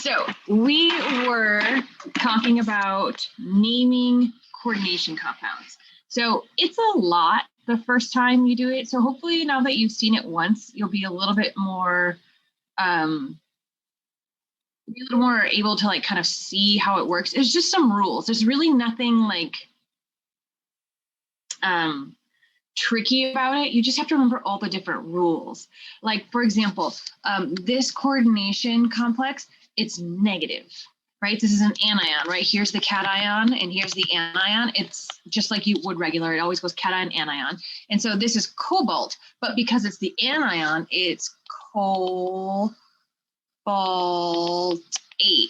So we were talking about naming coordination compounds. So it's a lot the first time you do it. So hopefully now that you've seen it once, you'll be a little bit more able to like kind of see how it works. There's just some rules. There's really nothing like tricky about it. You just have to remember all the different rules. Like for example, this coordination complex, it's negative, right? This is an anion, right? Here's the cation and here's the anion. It's just like you would regular. It always goes cation, anion. And so this is cobalt, but because it's the anion, it's cobalt 8.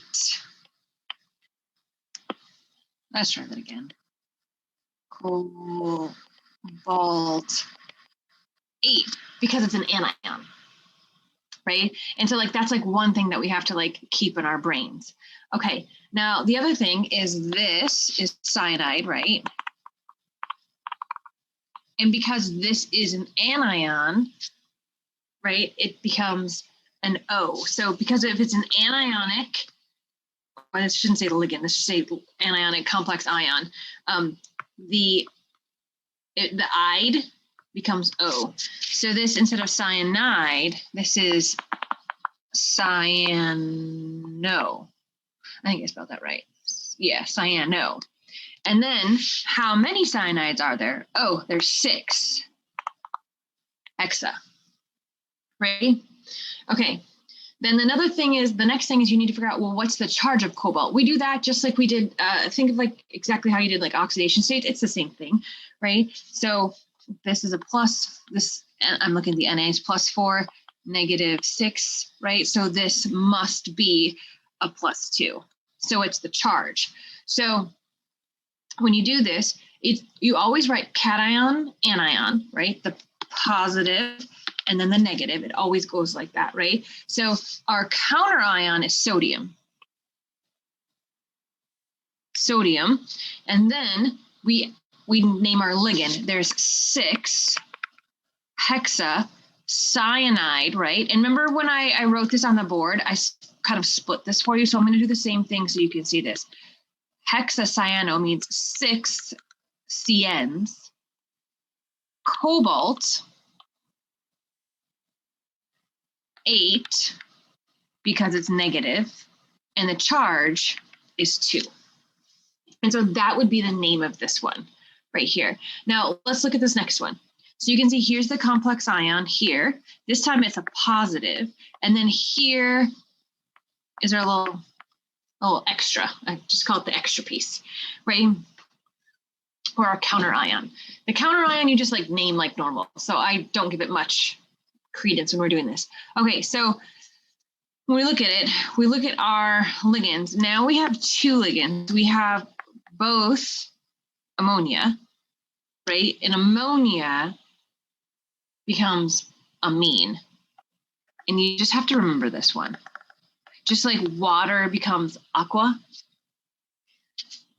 Let's try that again. Cobalt 8, because it's an anion, right? And so like that's like one thing that we have to like keep in our brains. Okay, now the other thing is this is cyanide, right? And because this is an anion, right, it becomes an O. So because if it's an anionic, well, this shouldn't say ligand, this should say anionic complex ion, the ide becomes O. So this, instead of cyanide, this is cyano. I think I spelled that right. Yeah, cyano. And then how many cyanides are there? Oh, there's 6. Hexa. Right? Okay. Then another thing is, the next thing is you need to figure out, well, what's the charge of cobalt? We do that just like we did, think of like exactly how you did like oxidation states. It's the same thing, right? So this is a plus, this, I'm looking at the Na is +4, -6, right? So this must be a +2. So it's the charge. So when you do this, you always write cation, anion, right? The positive and then the negative. It always goes like that, right? So our counter ion is sodium. Sodium. And then we name our ligand. There's 6 hexa cyanide, right? And remember when I wrote this on the board, I kind of split this for you. So I'm going to do the same thing so you can see this. Hexacyano means 6 CNs. Cobalt 8 because it's negative, and the charge is 2. And so that would be the name of this one right here. Now let's look at this next one. So you can see here's the complex ion here. This time it's a positive, and then here is our little extra. I just call it the extra piece, right? Or our counter ion. The counter ion you just like name like normal. So I don't give it much credence when we're doing this. Okay, so when we look at it, we look at our ligands. Now we have 2 ligands. We have both ammonia, right? And ammonia becomes amine. And you just have to remember this one. Just like water becomes aqua,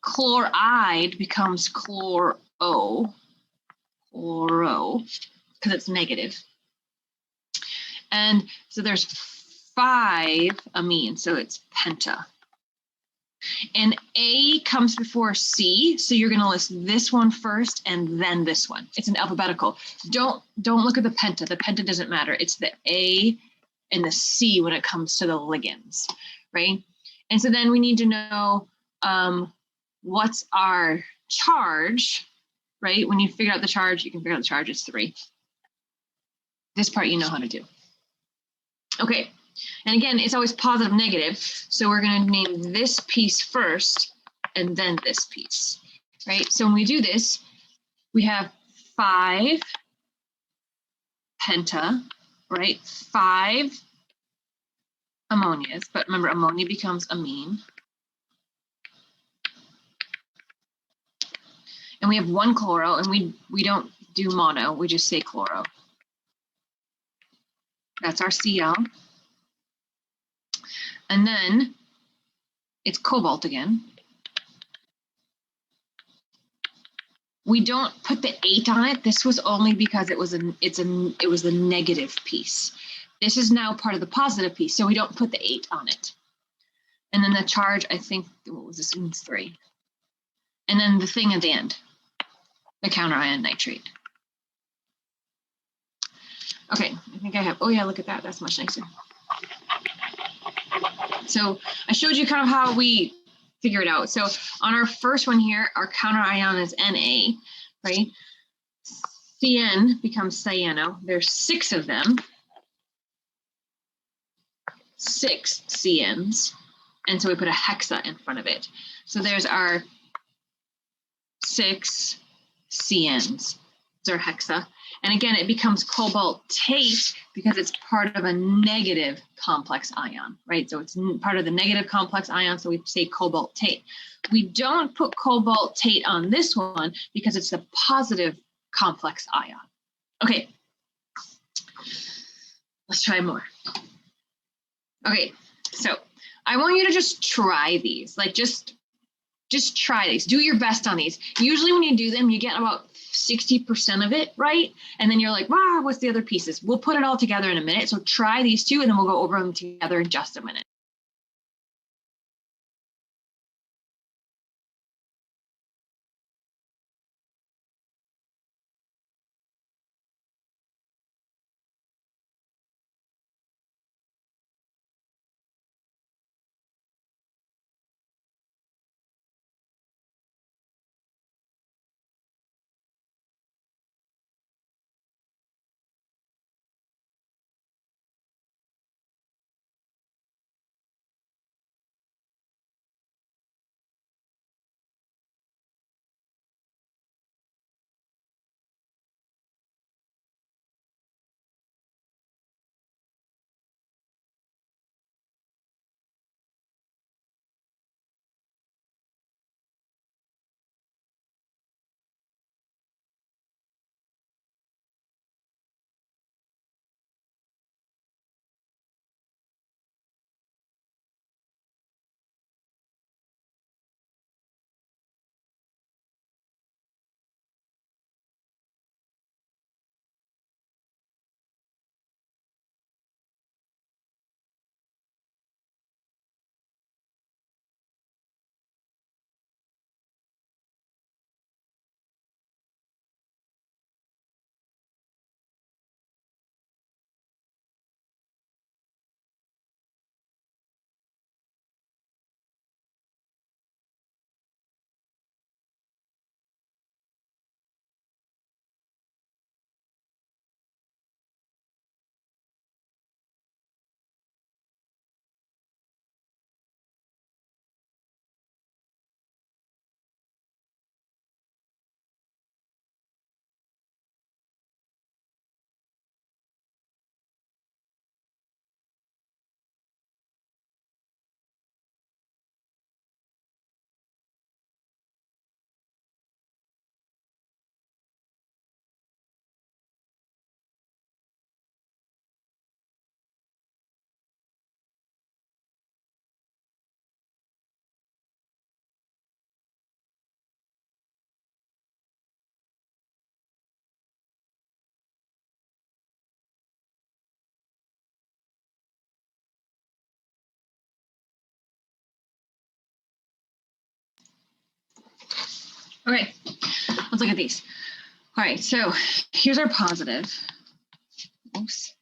chloride becomes chloro, because it's negative. And so there's 5 amines, so it's penta. And A comes before C, so you're going to list this one first and then this one. It's an alphabetical. Don't look at the penta. The penta doesn't matter. It's the A and the C when it comes to the ligands, right? And so then we need to know what's our charge, right? When you figure out the charge, you can figure out the charge. It's 3. This part you know how to do. Okay, and again, it's always positive, negative. So we're going to name this piece first and then this piece, right? So when we do this, we have 5 penta, right? 5 ammonias, but remember ammonia becomes amine. And we have 1 chloro, and we don't do mono, we just say chloro. That's our Cl. And then it's cobalt again. We don't put the 8 on it. This was only because it was the negative piece. This is now part of the positive piece, so we don't put the 8 on it. And then the charge, I think, what was this? It's 3. And then the thing at the end, the counterion nitrate. Okay, I think I have, oh yeah, look at that. That's much nicer. So I showed you kind of how we figure it out. So on our first one here, our counterion is Na, right? CN becomes cyano. There's 6 of them. 6 CNs. And so we put a hexa in front of it. So there's our 6 CNs. It's our hexa. And again, it becomes cobaltate because it's part of a negative complex ion, right? So it's part of the negative complex ion, so we say cobaltate. We don't put cobaltate on this one because it's the positive complex ion. Okay, let's try more. Okay, so I want you to just try these, like just try these. Do your best on these. Usually when you do them, you get about 60% of it right. And then you're like, wow, what's the other pieces? We'll put it all together in a minute. So try these 2 and then we'll go over them together in just a minute. Okay, let's look at these. All right, so here's our positive. Oops.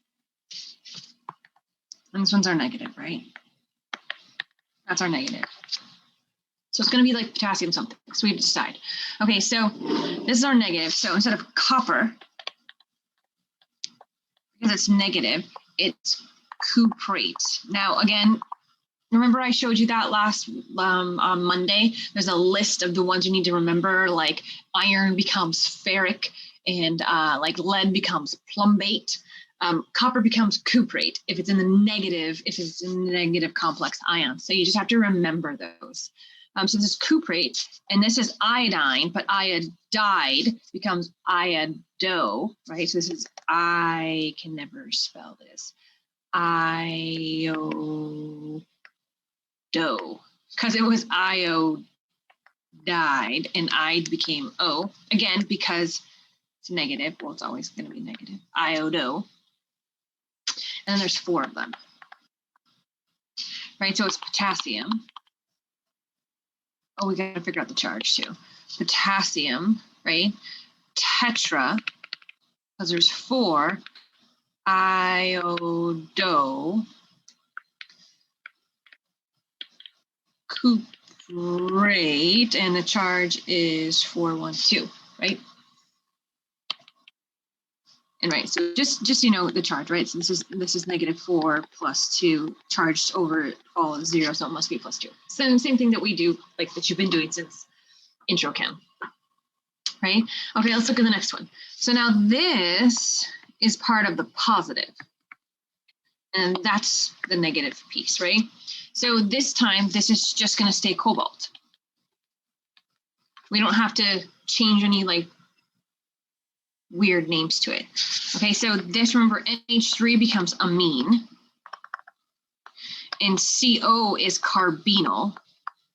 And this one's our negative, right? That's our negative. So it's going to be like potassium something. So we have to decide. Okay, so this is our negative. So instead of copper, because it's negative, it's cuprate. Now, again, remember I showed you that last on Monday? There's a list of the ones you need to remember, like iron becomes ferric and like lead becomes plumbate. Copper becomes cuprate if it's in the negative, if it's in the negative complex ion. So you just have to remember those. So this is cuprate, and this is iodine, but iodide becomes iodo, right? So this is, I can never spell this. Iodo, because it was iodide, and I became O, again, because it's negative. Well, it's always going to be negative. Iodo. And then there's 4 of them. right? So it's potassium. Oh, we got to figure out the charge too. Potassium, right? Tetra, because there's 4. Iodo cuprate, and the charge is 412, right? And right, so just you know the charge, right? So this is -4 + 2 charged over all of 0, so it must be +2. Same thing that we do, like that you've been doing since intro chem, right? Okay, let's look at the next one. So now this is part of the positive, and that's the negative piece, right? So this time, this is just going to stay cobalt. We don't have to change any like weird names to it. Okay, so this, remember, NH3 becomes amine, and CO is carbonyl,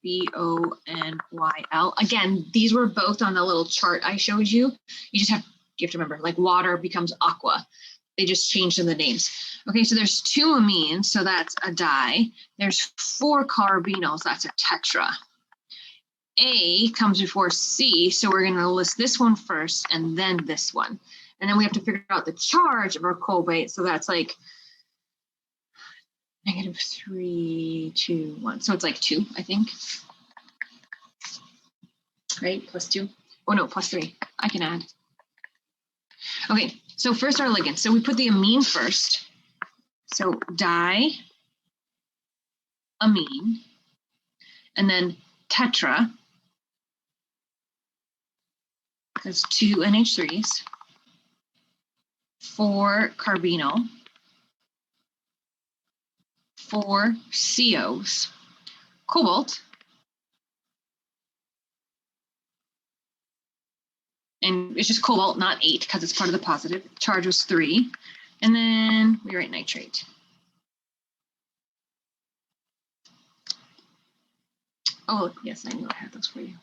BONYL. Again, these were both on the little chart I showed you. You have to remember, like water becomes aqua. They just changed in the names. Okay, so there's 2 amines, so that's a di. There's 4 carbonyls, that's a tetra. A comes before C, so we're going to list this one first and then this one. And then we have to figure out the charge of our cobalt, so that's like -3, 2, 1. So it's like 2, I think. Right, +2. Oh no, +3. I can add. Okay, so first our ligands. So we put the amine first. So diamine, and then tetra, that's 2 NH3s, 4 carbonyl, 4 COs, cobalt, and it's just cobalt, not 8, because it's part of the positive. Charge was 3, and then we write nitrate. Oh, yes, I knew I had those for you.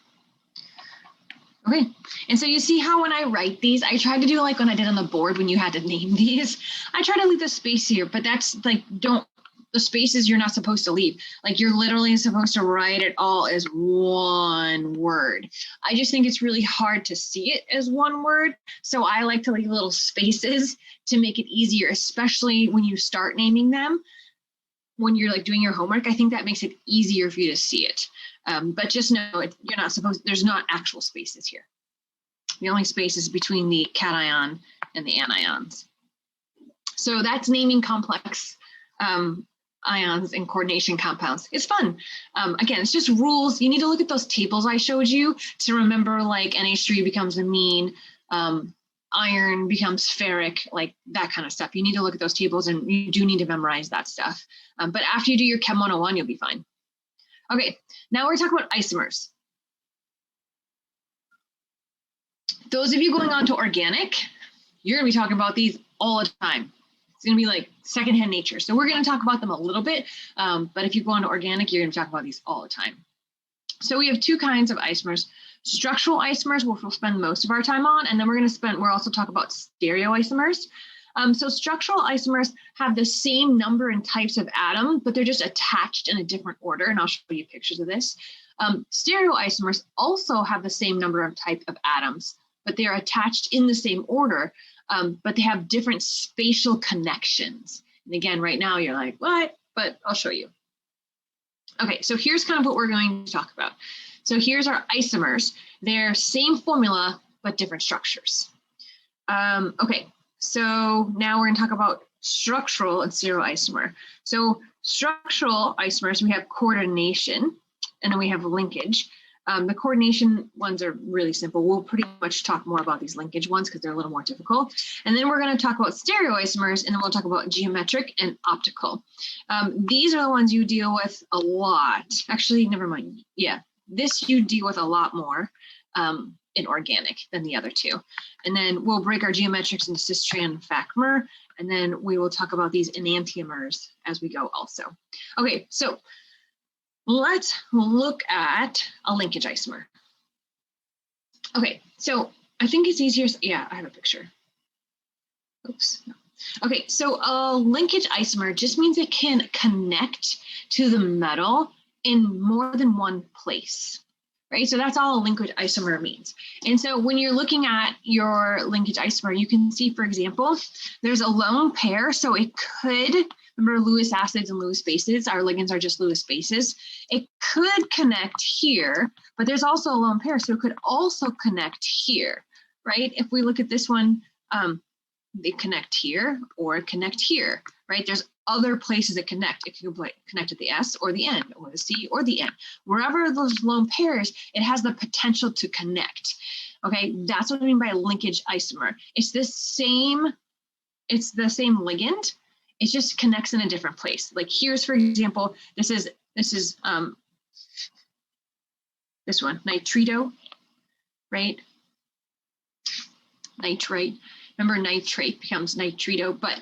Okay, and so you see how when I write these, I tried to do like when I did on the board when you had to name these. I try to leave the space here, but that's like, the spaces you're not supposed to leave. Like you're literally supposed to write it all as one word. I just think it's really hard to see it as one word. So I like to leave little spaces to make it easier, especially when you start naming them. When you're like doing your homework, I think that makes it easier for you to see it. But just know you're not supposed, there's not actual spaces here. The only space is between the cation and the anions. So that's naming complex ions and coordination compounds. It's fun. Again, it's just rules. You need to look at those tables I showed you to remember, like NH3 becomes amine, iron becomes ferric, like that kind of stuff. You need to look at those tables, and you do need to memorize that stuff. But after you do your Chem 101, you'll be fine. Okay, now we're talking about isomers. Those of you going on to organic, you're going to be talking about these all the time. It's going to be like secondhand nature. So we're going to talk about them a little bit, but if you go on to organic, you're going to talk about these all the time. So we have 2 kinds of isomers. Structural isomers, which we'll spend most of our time on, and then we're also talk about stereoisomers. So structural isomers have the same number and types of atoms, but they're just attached in a different order, and I'll show you pictures of this. Stereoisomers also have the same number of type of atoms, but they're attached in the same order, but they have different spatial connections. And again, right now you're like, what? But I'll show you. Okay, so here's kind of what we're going to talk about. So here's our isomers. They're same formula, but different structures. Okay, so now we're going to talk about structural and stereoisomer. So structural isomers, we have coordination, and then we have linkage. The coordination ones are really simple. We'll pretty much talk more about these linkage ones because they're a little more difficult. And then we're going to talk about stereoisomers, and then we'll talk about geometric and optical. These are the ones you deal with a lot. Actually, never mind. Yeah, this you deal with a lot more in organic than the other 2. And then we'll break our geometrics into cis, trans, and facmer, and then we will talk about these enantiomers as we go also. Okay, so let's look at a linkage isomer. Okay, so I think it's easier. Yeah, I have a picture. Oops, no. Okay, so a linkage isomer just means it can connect to the metal in more than one place, right? So that's all a linkage isomer means. And so when you're looking at your linkage isomer, you can see, for example, there's a lone pair. So it could, remember Lewis acids and Lewis bases, our ligands are just Lewis bases. It could connect here, but there's also a lone pair. So it could also connect here, right? If we look at this one, they connect here or connect here, right? There's other places that connect. It can connect at the S or the N or the C or the N. Wherever those lone pairs, it has the potential to connect. Okay, that's what I mean by linkage isomer. It's the same ligand. It just connects in a different place. Like here's, for example, this is this one, nitrito, right? Nitrite. Remember, nitrate becomes nitrito, but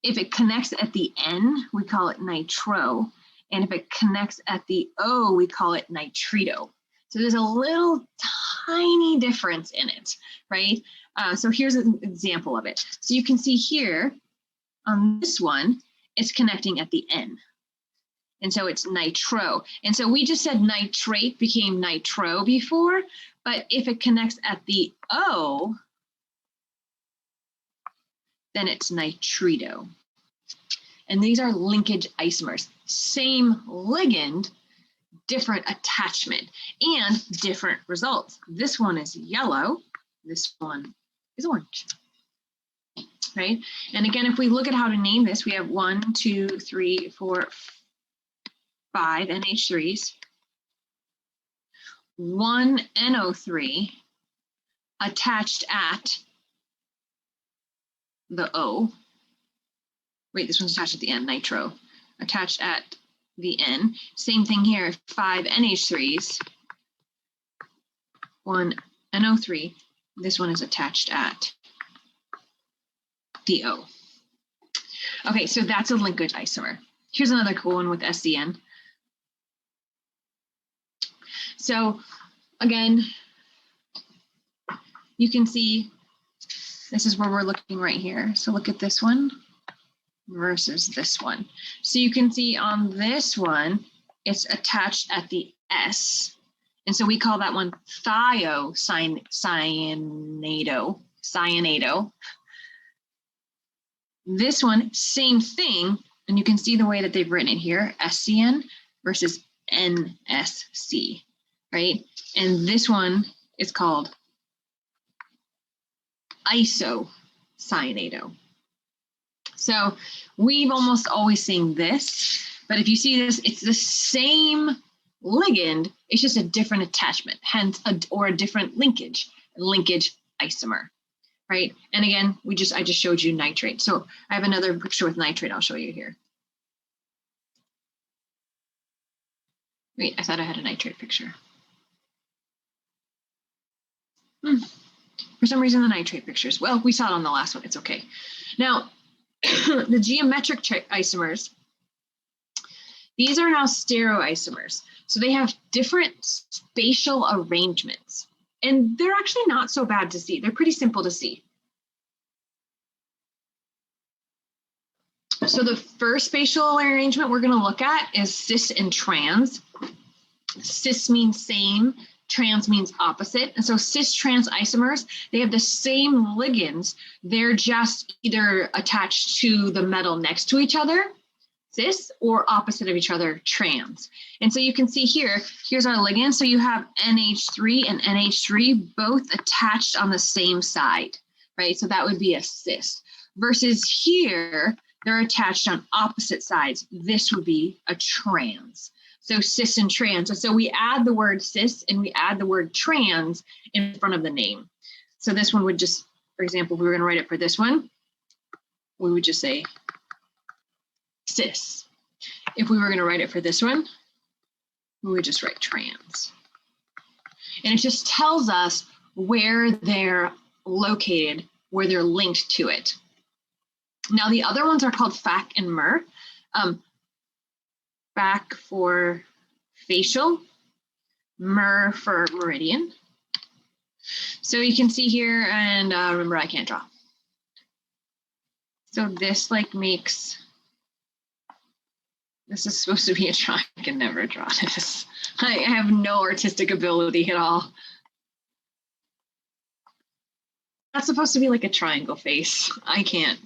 if it connects at the N, we call it nitro. And if it connects at the O, we call it nitrito. So there's a little tiny difference in it, right? So here's an example of it. So you can see here on this one, it's connecting at the N. And so it's nitro. And so we just said nitrate became nitro before, but if it connects at the O, then it's nitrito. And these are linkage isomers. Same ligand, different attachment, and different results. This one is yellow. This one is orange. Right? And again, if we look at how to name this, we have 1, 2, 3, 4, 5 NH3s, 1 NO3 attached at the O. Wait, this one's attached at the N, nitro. Attached at the N. Same thing here, 5 NH3s, 1 NO3. This one is attached at the O. Okay, so that's a linkage isomer. Here's another cool one with SCN. So again, you can see this is where we're looking right here. So look at this one versus this one. So you can see on this one, it's attached at the S. And so we call that one thiocyanado. This one, same thing. And you can see the way that they've written it here, SCN versus NSC, right? And this one is called isocyanado. So we've almost always seen this, but if you see this, it's the same ligand, it's just a different attachment, hence or a different linkage isomer, right? And again, I just showed you nitrate. So I have another picture with nitrate I'll show you here. Wait, I thought I had a nitrate picture. For some reason, the nitrate pictures. Well, we saw it on the last one. It's okay. Now, the geometric isomers, these are now stereoisomers. So they have different spatial arrangements. And they're actually not so bad to see. They're pretty simple to see. So the first spatial arrangement we're going to look at is cis and trans. Cis means same, trans means opposite. And so cis-trans isomers, they have the same ligands. They're just either attached to the metal next to each other, cis, or opposite of each other, trans. And so you can see here, here's our ligand. So you have NH3 and NH3 both attached on the same side, right? So that would be a cis. Versus here, they're attached on opposite sides. This would be a trans. So cis and trans. And so we add the word cis and we add the word trans in front of the name. So this one would just, for example, if we were going to write it for this one, we would just say cis. If we were going to write it for this one, we would just write trans. And it just tells us where they're located, where they're linked to it. Now the other ones are called FAC and MER. FAC for facial, MER for meridian. So you can see here, and remember I can't draw. So this like makes, this is supposed to be a triangle. I can never draw this. I have no artistic ability at all. That's supposed to be like a triangle face. I can't.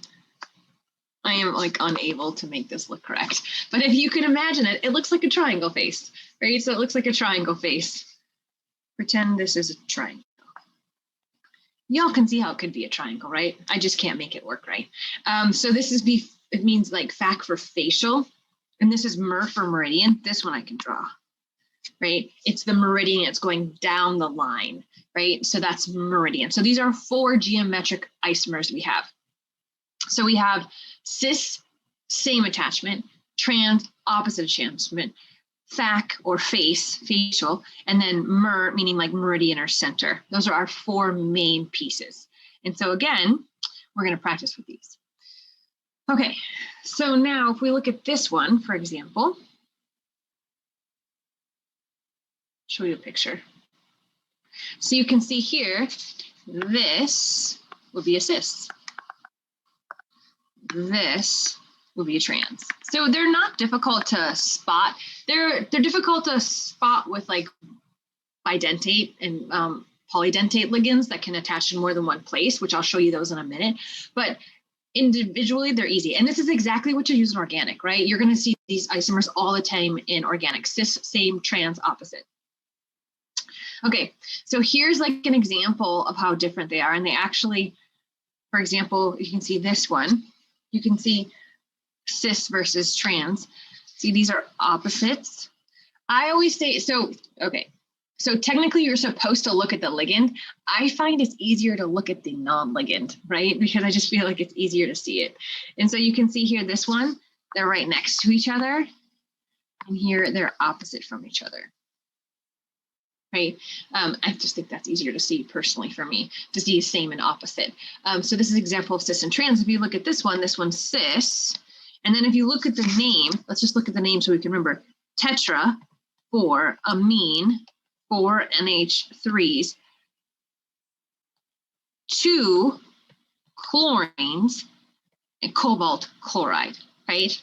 I am like unable to make this look correct. But if you can imagine it, it looks like a triangle face, right? So it looks like a triangle face. Pretend this is a triangle. Y'all can see how it could be a triangle, right? I just can't make it work right. So this is it means like FAC for facial, and this is MER for meridian. This one I can draw, right? It's the meridian, it's going down the line, right? So that's meridian. So these are 4 geometric isomers we have. So we have cis, same attachment, trans, opposite attachment, FAC or face, facial, and then MER, meaning like meridian or center. Those are our 4 main pieces. And so again, we're going to practice with these. Okay, so now if we look at this one, for example, show you a picture. So you can see here, this would be a cis. This would be a trans. So they're not difficult to spot. They're difficult to spot with like bidentate and polydentate ligands that can attach in more than one place, which I'll show you those in a minute. But individually, they're easy. And this is exactly what you use in organic, right? You're going to see these isomers all the time in organic, cis, same, trans, opposite. Okay, so here's like an example of how different they are. And they actually, for example, you can see this one. You can see cis versus trans. See, these are opposites. I always say, so, okay. So technically you're supposed to look at the ligand. I find it's easier to look at the non-ligand, right? Because I just feel like it's easier to see it. And so you can see here, this one, they're right next to each other. And here they're opposite from each other, right? I just think that's easier to see personally for me, to see same and opposite. So this is an example of cis and trans. If you look at this one's cis. And then if you look at the name, let's just look at the name so we can remember. Tetra, 4, amine, 4 NH3s, 2 chlorines, and cobalt chloride, right?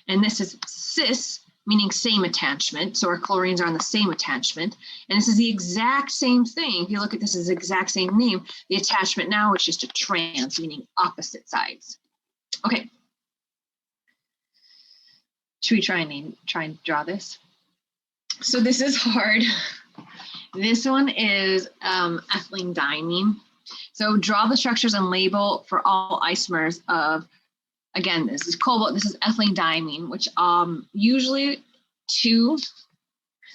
And this is cis, meaning same attachment. So our chlorines are on the same attachment. And this is the exact same thing. If you look at this as the exact same name, the attachment now is just a trans, meaning opposite sides. Okay. Should we try and draw this? So this is hard. This one is ethylene diamine. So draw the structures and label for all isomers of, again, this is cobalt, this is ethylene diamine, which usually 2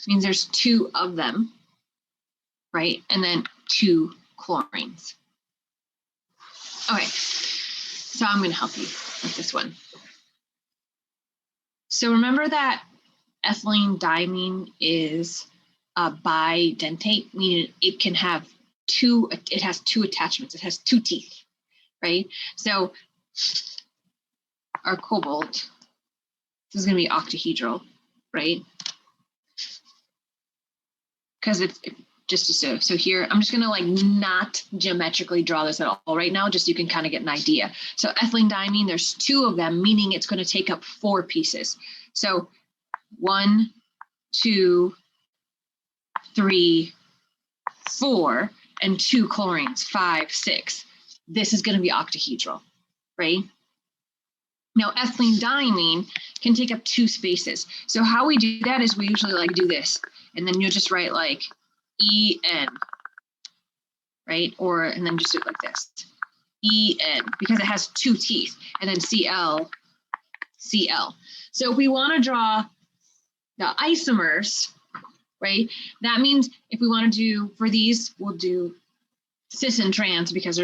means there's 2 of them, right? And then 2 chlorines. Okay, so I'm gonna help you with this one. So remember that ethylene diamine is bidentate, meaning it can have it has 2 attachments, it has 2 teeth, right? So our cobalt, this is going to be octahedral, right? Because it's just so here, I'm just going to like not geometrically draw this at all right now, just so you can kind of get an idea. So ethylene diamine, there's 2 of them, meaning it's going to take up 4 pieces. So 1, 2, 3, 4, and 2 chlorines, 5, 6. This is going to be octahedral, right? Now, ethylene diamine can take up 2 spaces. So how we do that is we usually like do this, and then you'll just write like EN, right? And then just do it like this, EN, because it has 2 teeth, and then Cl, Cl. So if we want to draw the isomers, right? That means if we want to do, for these, we'll do cis and trans because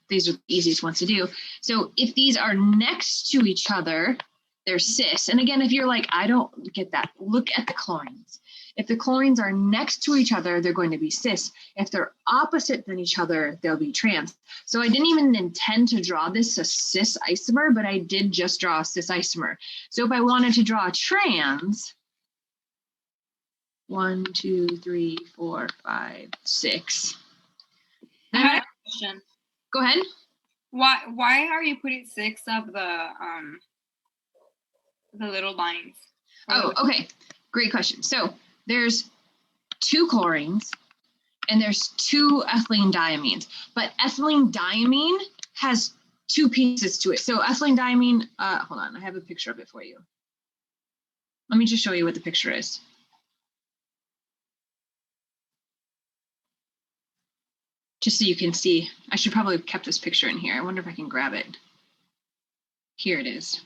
these are the easiest ones to do. So if these are next to each other, they're cis. And again, if you're like, I don't get that, look at the chlorines. If the chlorines are next to each other, they're going to be cis. If they're opposite than each other, they'll be trans. So I didn't even intend to draw this a cis isomer, but I did just draw a cis isomer. So if I wanted to draw a trans, 1, 2, 3, 4, 5, 6. I have a question. Go ahead. Why are you putting 6 of the little lines? Oh, okay. Great question. So there's 2 chlorines and there's 2 ethylene diamines, but ethylene diamine has 2 pieces to it. So ethylene diamine, hold on, I have a picture of it for you. Let me just show you what the picture is. Just so you can see. I should probably have kept this picture in here. I wonder if I can grab it. Here it is.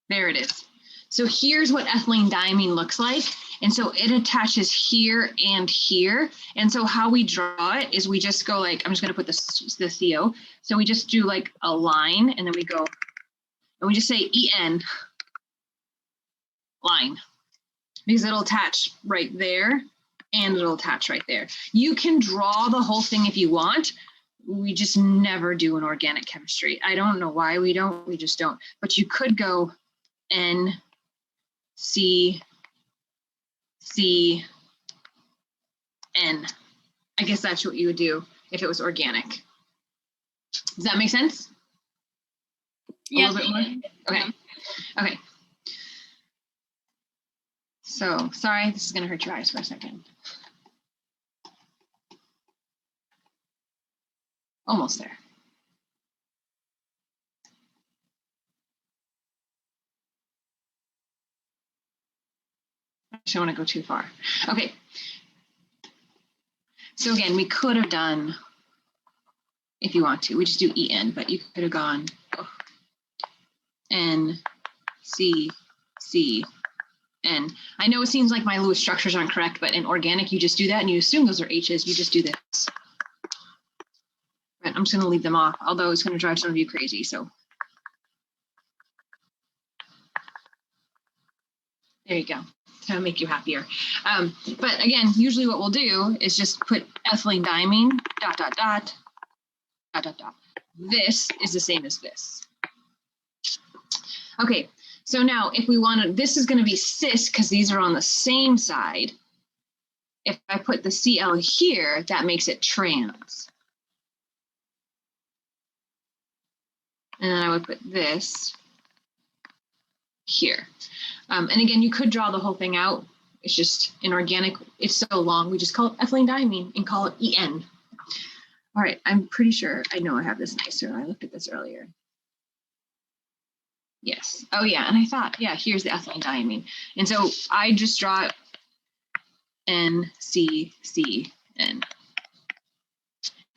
There it is. So here's what ethylene diamine looks like. And so it attaches here and here. And so how we draw it is we just go like, I'm just going to put the CO. So we just do like a line and then we go, and we just say EN line, because it'll attach right there and it'll attach right there. You can draw the whole thing if you want. We just never do in organic chemistry. I don't know why we don't, we just don't. But you could go N, C, C, N. I guess that's what you would do if it was organic. Does that make sense? Yeah. A little bit more? Okay. Okay. So sorry, this is going to hurt your eyes for a second. Almost there. I don't want to go too far. Okay. So again, we could have done, if you want to, we just do EN, but you could have gone N, C, C, N. I know it seems like my Lewis structures aren't correct, but in organic, you just do that and you assume those are H's, you just do this. But I'm just gonna leave them off, although it's gonna drive some of you crazy, so. There you go, to make you happier. But again, usually what we'll do is just put ethylene diamine, dot, dot, dot, dot, dot, dot. This is the same as this. Okay, so now if we want to, this is going to be cis because these are on the same side. If I put the Cl here, that makes it trans. And then I would put this here. And again, you could draw the whole thing out. It's just in organic, it's so long, we just call it ethylene diamine and call it EN. All right, I'm pretty sure I know I have this nicer. I looked at this earlier. Yes. Oh, yeah. And I thought, yeah, here's the ethylene diamine. And so I just draw N, C, C, N.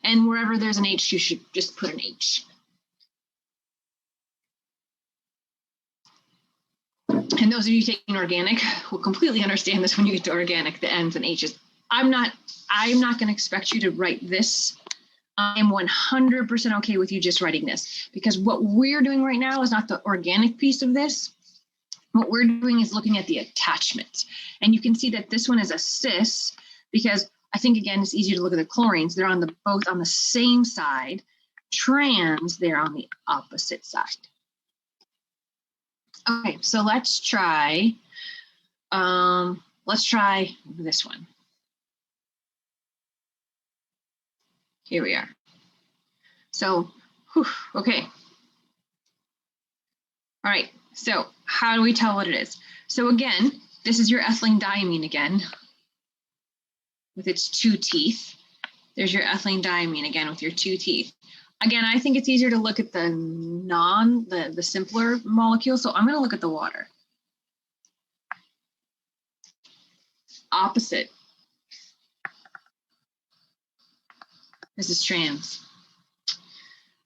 And wherever there's an H, you should just put an H. And those of you taking organic will completely understand this when you get to organic, the N's and H's. I'm not going to expect you to write this. I'm 100% okay with you just writing this, because what we're doing right now is not the organic piece of this. What we're doing is looking at the attachments. And you can see that this one is a cis, because I think, again, it's easier to look at the chlorines. They're on both on the same side. Trans, they're on the opposite side. Okay, so let's try this one. Here we are. So, okay. All right, so how do we tell what it is? So again, this is your ethylene diamine again, with its 2 teeth. There's your ethylene diamine again with your 2 teeth. Again, I think it's easier to look at the simpler molecule, so I'm going to look at the water. Opposite. This is trans.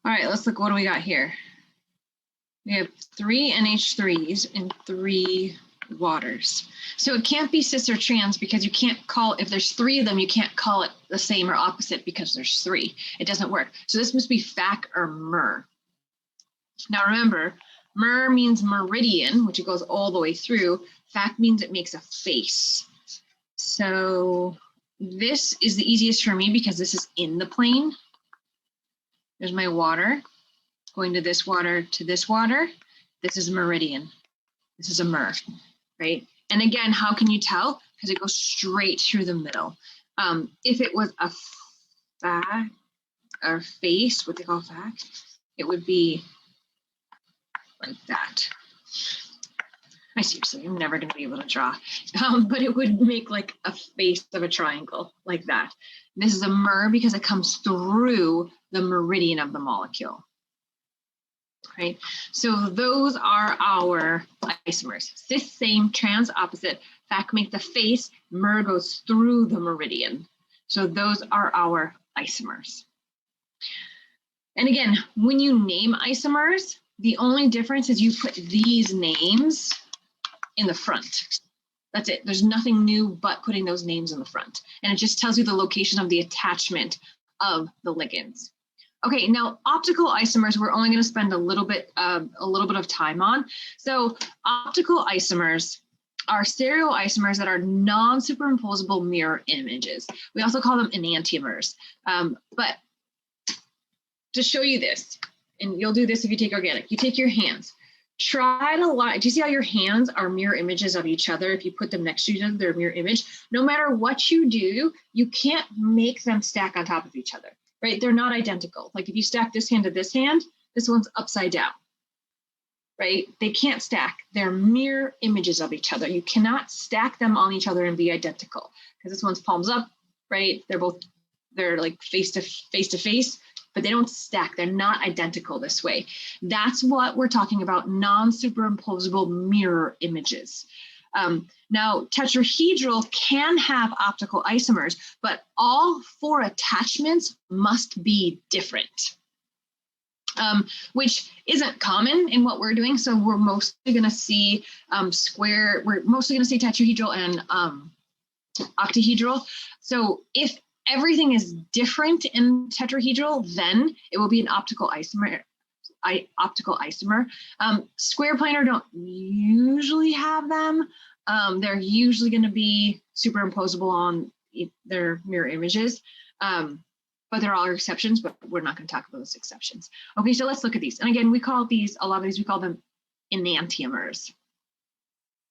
All right, let's look, what do we got here? We have 3 NH3s and 3 waters. So it can't be cis or trans, because you can't call, if there's 3 of them, you can't call it the same or opposite because there's 3. It doesn't work. So this must be FAC or MER. Now remember, MER means meridian, which it goes all the way through. FAC means it makes a face. So this is the easiest for me because this is in the plane. There's my water going to this water to this water. This is meridian. This is a MER, right? And again, how can you tell? Because it goes straight through the middle. If it was a FAC, our face, what they call vac, it would be like that. I seriously, I'm never going to be able to draw, but it would make like a face of a triangle like that. This is a mer because it comes through the meridian of the molecule. Right, so those are our isomers. Cis, same, trans, opposite. Vac make the face, mer goes through the meridian. So those are our isomers. And again, when you name isomers, the only difference is you put these names in the front. That's it. There's nothing new but putting those names in the front. And it just tells you the location of the attachment of the ligands. Okay, now optical isomers, we're only going to spend a little bit of time on. So optical isomers are stereoisomers that are non-superimposable mirror images. We also call them enantiomers. But to show you this, and you'll do this if you take organic, you take your hands. Try to line. Do you see how your hands are mirror images of each other? If you put them next to each other, they're a mirror image. No matter what you do, you can't make them stack on top of each other, right? They're not identical. Like if you stack this hand to this hand, this one's upside down, right? They can't stack. They're mirror images of each other. You cannot stack them on each other and be identical because this one's palms up, right? They're like face to face, but they don't stack. They're not identical this way. That's what we're talking about, non-superimposable mirror images. Now, tetrahedral can have optical isomers, but all 4 attachments must be different, which isn't common in what we're doing. So we're mostly going to see we're mostly going to see tetrahedral and octahedral. So if everything is different in tetrahedral, then it will be an optical isomer. Square planar don't usually have them. They're usually going to be superimposable on their mirror images, but there are exceptions, but we're not going to talk about those exceptions. Okay, so let's look at these. And again, we call them enantiomers.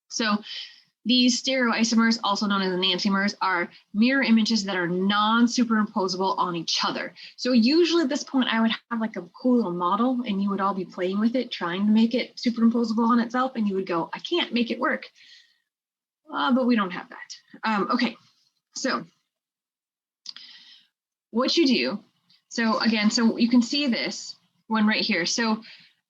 So these stereoisomers, also known as enantiomers, are mirror images that are non-superimposable on each other. So usually at this point, I would have like a cool little model and you would all be playing with it, trying to make it superimposable on itself. And you would go, I can't make it work. But we don't have that. Okay, so what you do, so again, so you can see this one right here. So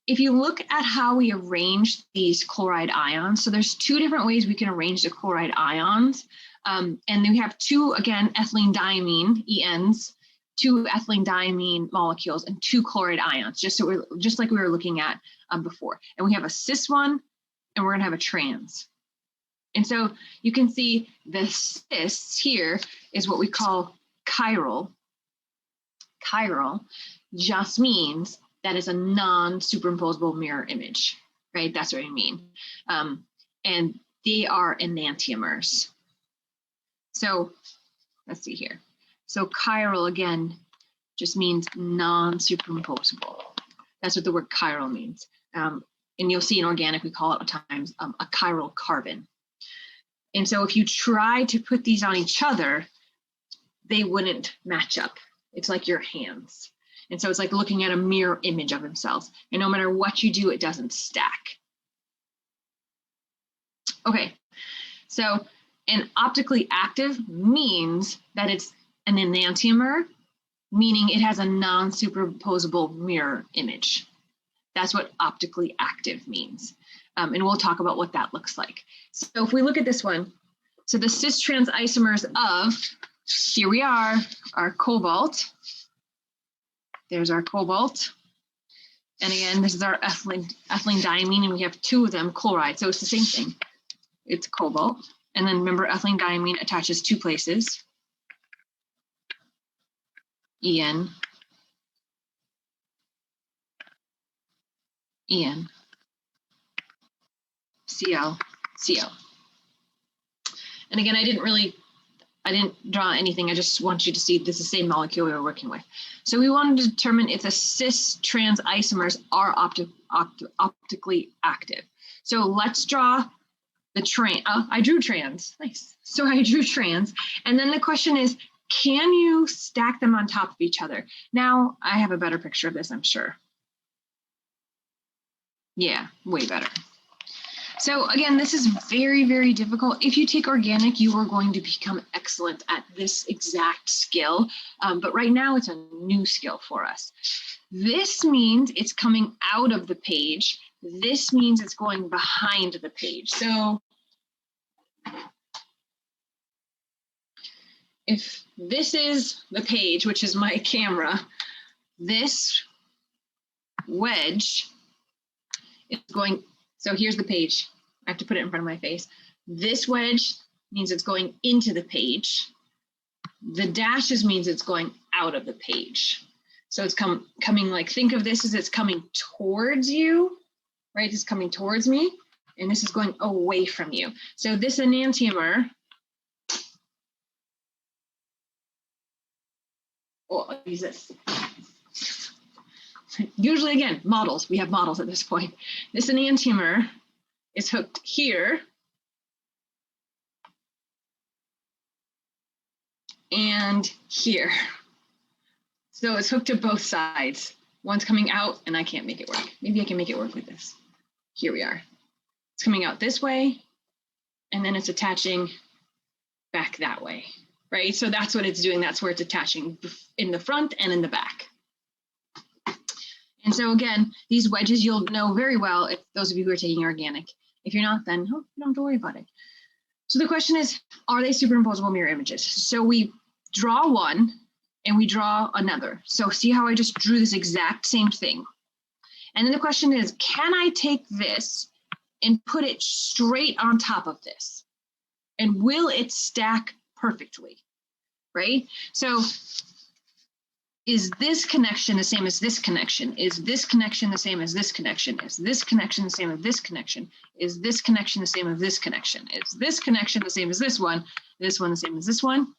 if you look at how we arrange these chloride ions, so there's 2 different ways we can arrange the chloride ions. And then we have 2, again, ethylene diamine, ENs, 2 ethylene diamine molecules and 2 chloride ions, just like we were looking at before. And we have a cis one, and we're gonna have a trans. And so you can see the cis here is what we call chiral. Chiral just means that is a non-superimposable mirror image, right? That's what I mean. And they are enantiomers. So let's see here. So chiral, again, just means non-superimposable. That's what the word chiral means. And you'll see in organic, we call it at times a chiral carbon. And so if you try to put these on each other, they wouldn't match up. It's like your hands. And so it's like looking at a mirror image of themselves. And no matter what you do, it doesn't stack. Okay, so an optically active means that it's an enantiomer, meaning it has a non-superimposable mirror image. That's what optically active means. And we'll talk about what that looks like. So if we look at this one, so the cis-trans isomers of, here we are, our cobalt. There's our cobalt. And again, this is our ethylene diamine, and we have 2 of them, chloride. So it's the same thing. It's cobalt. And then remember, ethylene diamine attaches 2 places. En. En. Cl. Cl. And again, I didn't draw anything. I just want you to see this is the same molecule we were working with. So we wanted to determine if the cis-trans isomers are optically active. So let's draw the trans. I drew trans. Nice. So I drew trans. And then the question is, can you stack them on top of each other? Now, I have a better picture of this, I'm sure. Yeah, way better. So again, this is very, very difficult. If you take organic, you are going to become excellent at this exact skill. But right now it's a new skill for us. This means it's coming out of the page. This means it's going behind the page. So if this is the page, which is my camera, this wedge is going, so here's the page. I have to put it in front of my face. This wedge means it's going into the page. The dashes means it's going out of the page. So it's coming like, think of this as it's coming towards you, right? It's coming towards me, and this is going away from you. So this enantiomer, oh, I'll use this. Usually, again, models. We have models at this point. This enantiomer is hooked here and here. So it's hooked to both sides. One's coming out, and I can't make it work. Maybe I can make it work with this. Here we are. It's coming out this way, and then it's attaching back that way, right? So that's what it's doing. That's where it's attaching in the front and in the back. And so again, these wedges you'll know very well if those of you who are taking organic. If you're not, then you don't have to worry about it. So the question is, are they superimposable mirror images? So we draw one and we draw another. So see how I just drew this exact same thing. And then the question is, can I take this and put it straight on top of this? And will it stack perfectly, right? So is this connection the same as this connection? Is this connection the same as this connection? Is this connection the same as this connection? Is this connection the same as this connection? Is this connection the same as this one the same as this one?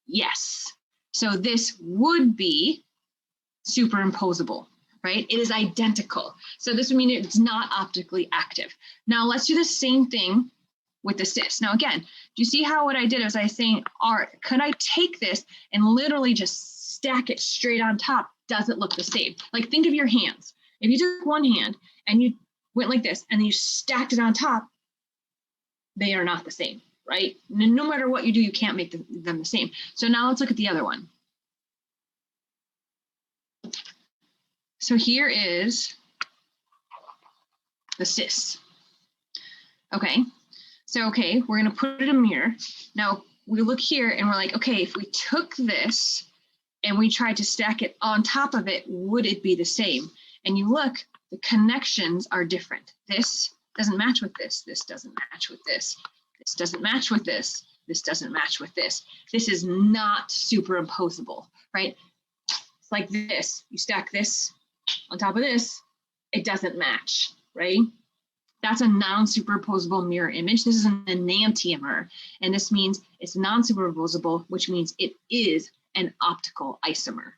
Yes. So this would be superimposable, right? It is identical. So this would mean it's not optically active. Now let's do the same thing with the cis. Now again, do you see how what I did was I was saying, could I take this and literally just stack it straight on top? Does it look the same? Like think of your hands. If you took one hand and you went like this and you stacked it on top, they are not the same, right? No matter what you do, you can't make them the same. So now let's look at the other one. So here is the cis. Okay, so we're gonna put it in a mirror. Now we look here and we're like, okay, if we took this and we tried to stack it on top of it, would it be the same? And you look, the connections are different. This doesn't match with this. This doesn't match with this. This doesn't match with this. This doesn't match with this. This is not superimposable, right? It's like this. You stack this on top of this, it doesn't match, right? That's a non-superimposable mirror image. This is an enantiomer, and this means it's non-superimposable, which means it is an optical isomer.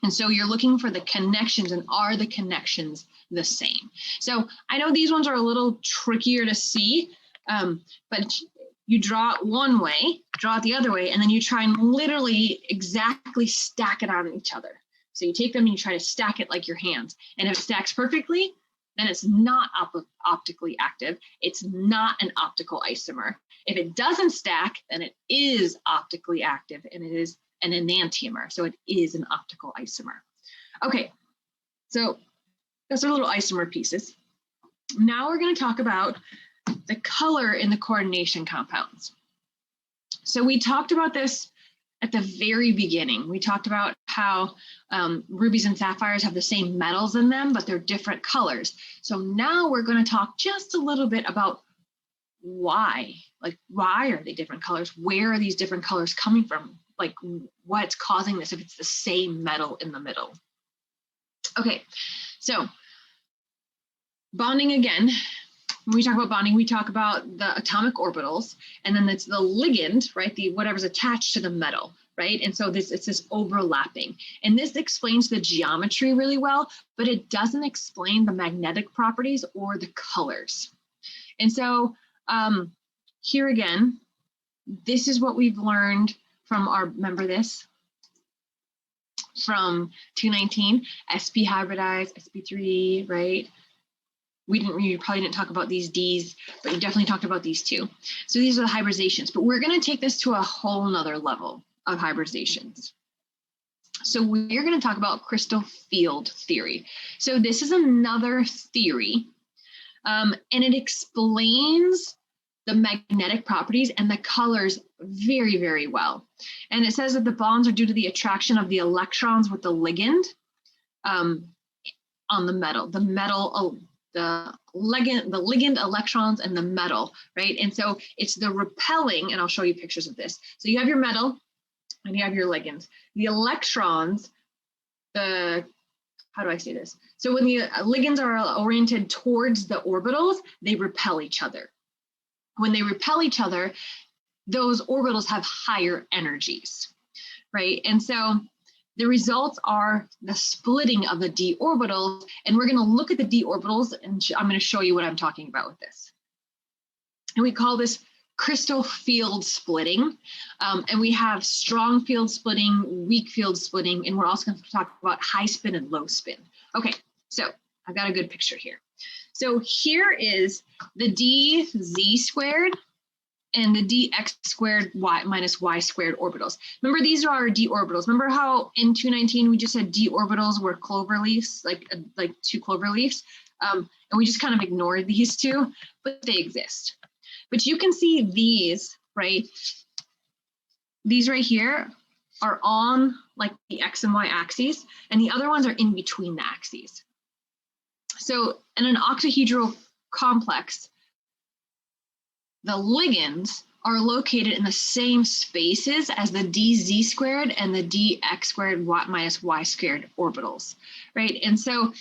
And so you're looking for the connections, and are the connections the same? So I know these ones are a little trickier to see, but you draw it one way, draw it the other way, and then you try and literally exactly stack it on each other. So you take them and you try to stack it like your hands. And if it stacks perfectly, then it's not optically active. It's not an optical isomer. If it doesn't stack, then it is optically active, and it is an enantiomer. So it is an optical isomer. Okay, so those are little isomer pieces. Now we're going to talk about the color in the coordination compounds. So we talked about this at the very beginning. We talked about how rubies and sapphires have the same metals in them, but they're different colors. So now we're going to talk just a little bit about why. Like, why are they different colors? Where are these different colors coming from? Like, what's causing this if it's the same metal in the middle? Okay, so bonding again. When we talk about bonding, we talk about the atomic orbitals, and then it's the ligand, right? The whatever's attached to the metal, right? And so it's this overlapping. And this explains the geometry really well, but it doesn't explain the magnetic properties or the colors. And so here again, this is what we've learned from our, remember this? From 219, sp hybridized, sp3, right? We probably didn't talk about these Ds, but we definitely talked about these two. So these are the hybridizations, but we're going to take this to a whole nother level of hybridizations. So we're going to talk about crystal field theory. So this is another theory, and it explains the magnetic properties and the colors very, very well. And it says that the bonds are due to the attraction of the electrons with the ligand on the metal. The ligand electrons and the metal, right? And so it's the repelling, and I'll show you pictures of this. So you have your metal and you have your ligands. The electrons, how do I say this? So when the ligands are oriented towards the orbitals, they repel each other. When they repel each other, those orbitals have higher energies, right? And so the results are the splitting of the d orbitals, and we're going to look at the d orbitals, and I'm going to show you what I'm talking about with this. And we call this crystal field splitting, and we have strong field splitting, weak field splitting, and we're also going to talk about high spin and low spin. Okay, so I've got a good picture here. So here is the dz squared and the dx squared y minus y squared orbitals. Remember, these are our d orbitals. Remember how in 219 we just said d orbitals were clover leaves, like two clover leaves, and we just kind of ignored these two, but they exist. But you can see these, right? These right here are on like the x and y axes, and the other ones are in between the axes. So in an octahedral complex, the ligands are located in the same spaces as the dz squared and the dx squared minus y squared orbitals, right? And so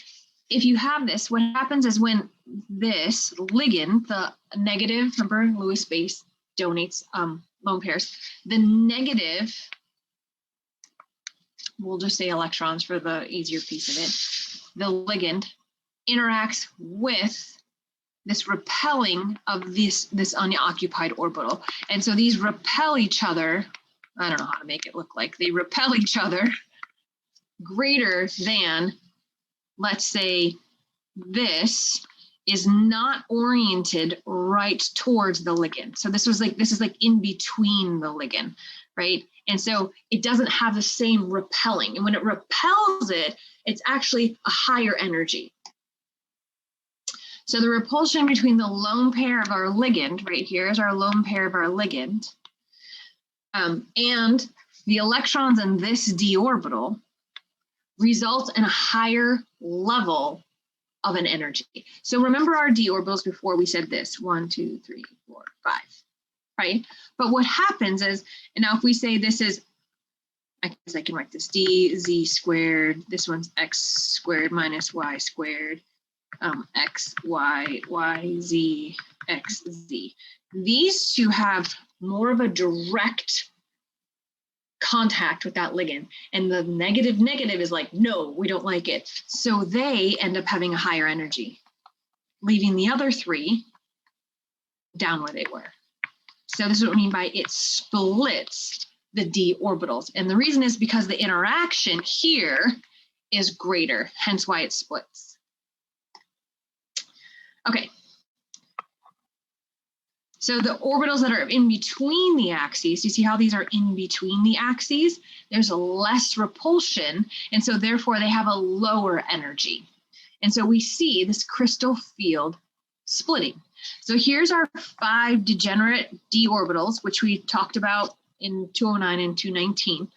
if you have this, what happens is when this ligand, the negative, remember Lewis base donates lone pairs, the negative, we'll just say electrons for the easier piece of it, the ligand interacts with this repelling of this unoccupied orbital. And so these repel each other. I don't know how to make it look like. They repel each other greater than, let's say, this is not oriented right towards the ligand. So this is like in between the ligand, right? And so it doesn't have the same repelling. And when it repels it, it's actually a higher energy. So the repulsion between the lone pair of our ligand, right here is our lone pair of our ligand, and the electrons in this d orbital results in a higher level of an energy. So remember our d orbitals before we said this, 1, 2, 3, 4, 5, right? But what happens is, and now if we say this is, I guess I can write this dz squared, this one's x squared minus y squared, x, y, y, z, x, z. These two have more of a direct contact with that ligand, and the negative is like, no, we don't like it. So they end up having a higher energy, leaving the other three down where they were. So this is what I mean by it splits the d orbitals. And the reason is because the interaction here is greater, hence why it splits. Okay, so the orbitals that are in between the axes, you see how these are in between the axes? There's a less repulsion, and so therefore they have a lower energy. And so we see this crystal field splitting. So here's our 5 degenerate d orbitals, which we talked about in 209 and 219.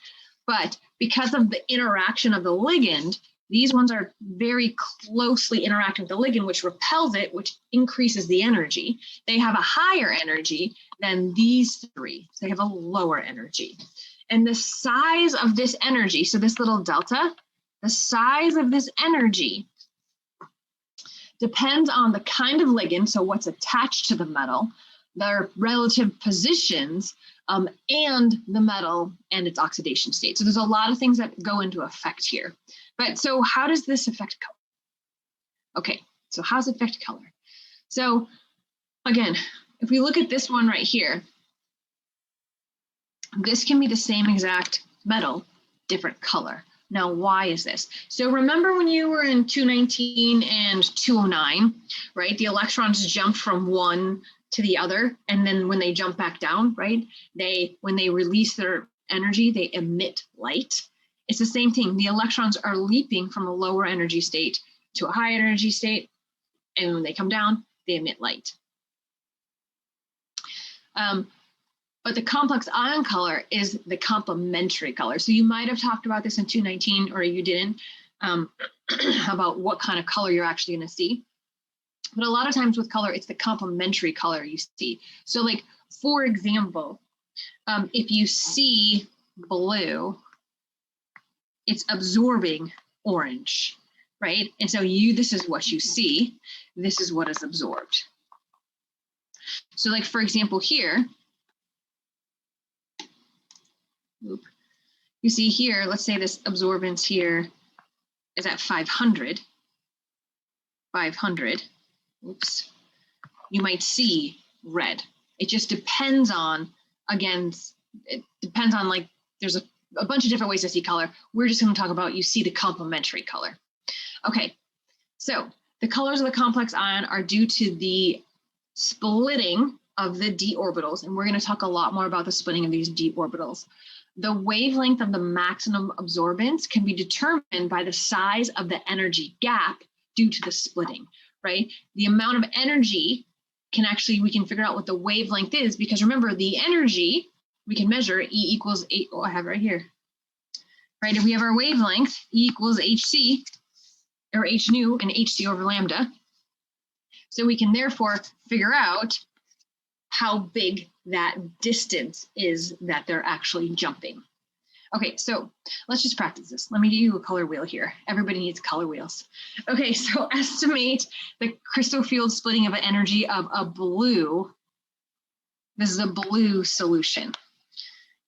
But because of the interaction of the ligand, these ones are very closely interacting with the ligand, which repels it, which increases the energy. They have a higher energy than these three. So they have a lower energy. And the size of this energy, so this little delta, the size of this energy depends on the kind of ligand, so what's attached to the metal, their relative positions, and the metal and its oxidation state. So there's a lot of things that go into effect here. But so how does this affect color? Okay, so how does it affect color? So again, if we look at this one right here, This can be the same exact metal, different color. Now, why is this? So remember when you were in 219 and 209, right? The electrons jumped from one to the other, and then when they jump back down, right? When they release their energy, they emit light. It's the same thing. The electrons are leaping from a lower energy state to a higher energy state, and when they come down, they emit light. But the complex ion color is the complementary color. So you might have talked about this in 219, or you didn't, about what kind of color you're actually going to see. But a lot of times with color, it's the complementary color you see. So like, for example, if you see blue, it's absorbing orange, right? And so this is what you see. This is what is absorbed. So like, for example, here, you see here, let's say this absorbance here is at 500. Oops. You might see red. It just depends on, again, it depends on, like, there's a bunch of different ways to see color. We're just going to talk about, you see the complementary color. Okay, so the colors of the complex ion are due to the splitting of the d orbitals, and we're going to talk a lot more about the splitting of these d orbitals. The wavelength of the maximum absorbance can be determined by the size of the energy gap due to the splitting, right? The amount of energy we can figure out what the wavelength is, because remember, the energy we can measure, E equals 8, I have it right here, right? If we have our wavelength, E equals hc, or h nu, and hc over lambda. So we can therefore figure out how big that distance is that they're actually jumping. Okay, so let's just practice this. Let me give you a color wheel here. Everybody needs color wheels. Okay, so estimate the crystal field splitting of an energy of a blue. This is a blue solution.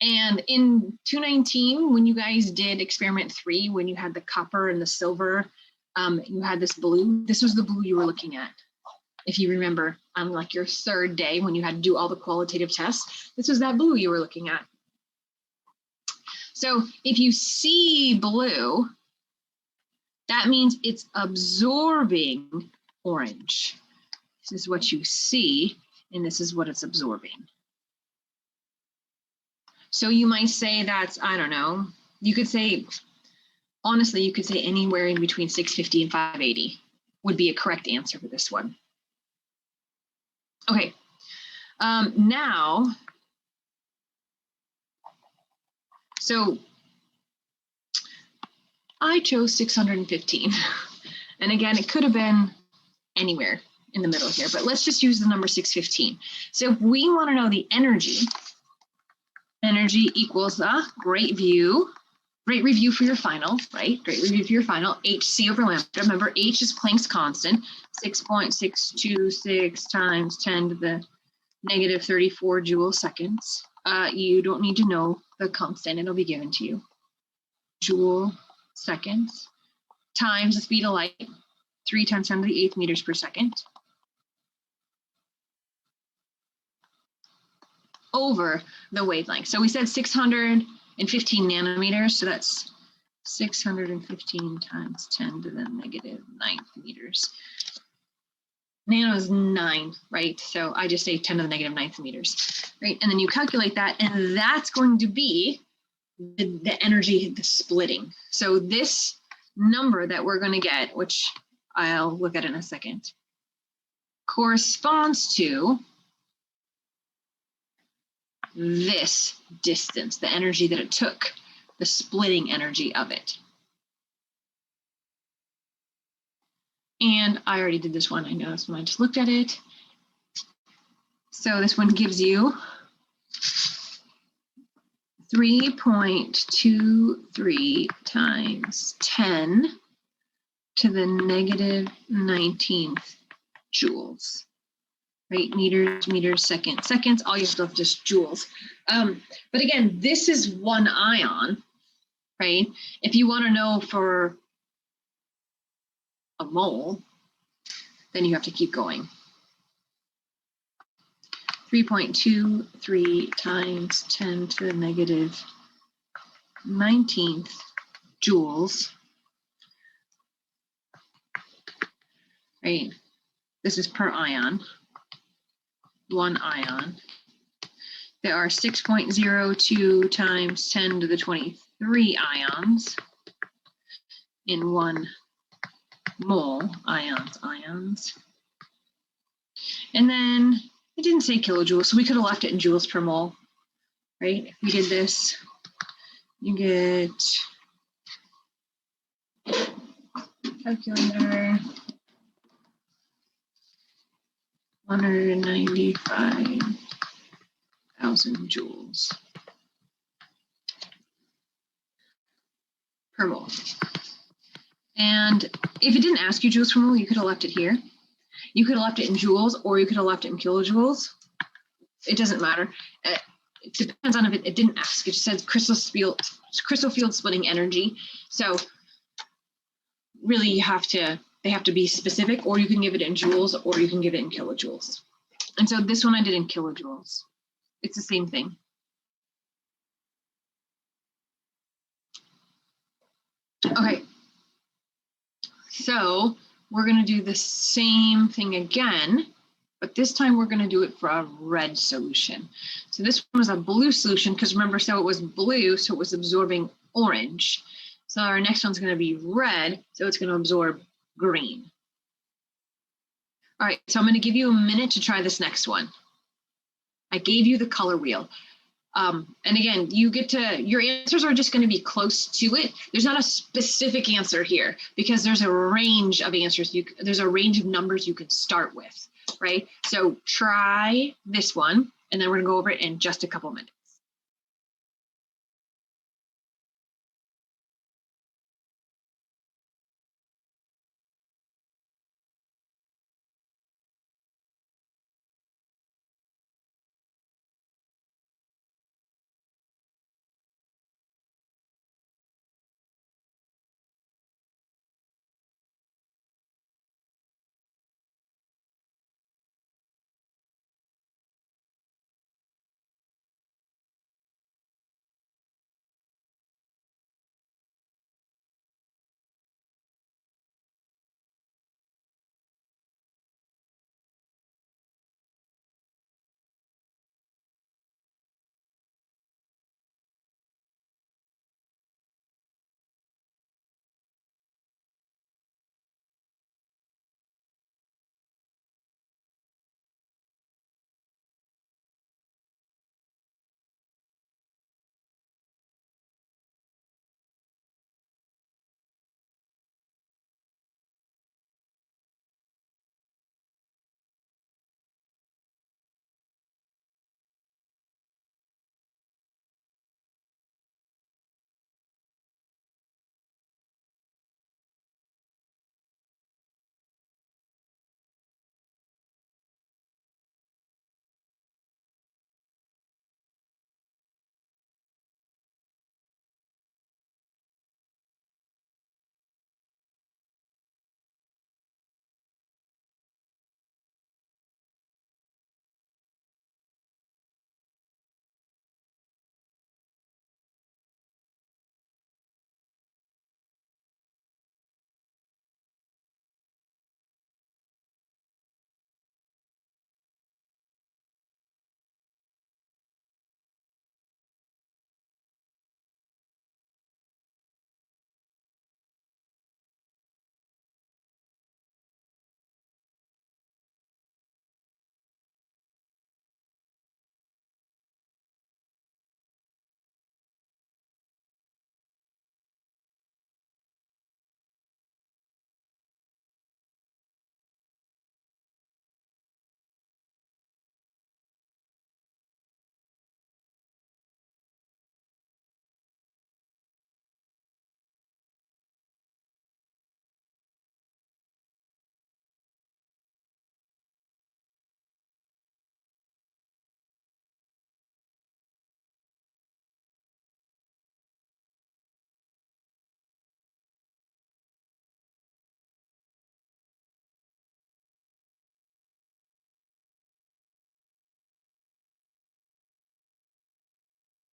And in 219, when you guys did experiment 3, when you had the copper and the silver, you had this blue. This was the blue you were looking at. If you remember, on like your 3rd day when you had to do all the qualitative tests, this was that blue you were looking at. So if you see blue, that means it's absorbing orange. This is what you see, and this is what it's absorbing. So you might say that's, I don't know, you could say, honestly, you could say anywhere in between 650 and 580 would be a correct answer for this one. Okay, now, so I chose 615. And again, it could have been anywhere in the middle here, but let's just use the number 615. So if we want to know the energy equals the great review for your final, right? Great review for your final, hc over lambda. Remember, h is Planck's constant, 6.626 times 10 to the negative 34 joule seconds. You don't need to know the constant, it'll be given to you. Joule seconds times the speed of light, 3 times 10 to the 8th meters per second, over the wavelength. So we said 615 nanometers, so that's 615 times 10 to the negative 9th meters. Nano is 9, right? So I just say 10 to the negative 9th meters, right? And then you calculate that, and that's going to be the energy, the splitting. So this number that we're going to get, which I'll look at in a second, corresponds to this distance, the energy that it took, the splitting energy of it. And I already did this one. I know this one. I just looked at it. So this one gives you 3.23 times 10 to the negative 19th joules, right? Meters, seconds, all you have left is joules. But again, this is one ion, right? If you want to know for a mole, then you have to keep going. 3.23 times 10 to the negative 19th joules, right? This is per ion, 1 ion. There are 6.02 times 10 to the 23 ions in 1 mole, ions. And then it didn't say kilojoules, so we could have left it in joules per mole, right? If we did this, you get calculator, 195,000 joules per mole. And if it didn't ask you joules per mole, you could have left it here. You could have left it in joules, or you could have left it in kilojoules. It doesn't matter. It depends on if it didn't ask. It just says crystal field splitting energy. So really they have to be specific, or you can give it in joules, or you can give it in kilojoules. And so this one I did in kilojoules. It's the same thing. Okay. So we're going to do the same thing again, but this time we're going to do it for a red solution. So this one was a blue solution because remember, so it was blue, so it was absorbing orange. So our next one's going to be red, so it's going to absorb green. All right, so I'm going to give you a minute to try this next one. I gave you the color wheel. And again, your answers are just going to be close to it. There's not a specific answer here because there's a range of answers. There's a range of numbers you can start with, right? So try this one, and then we're going to go over it in just a couple minutes.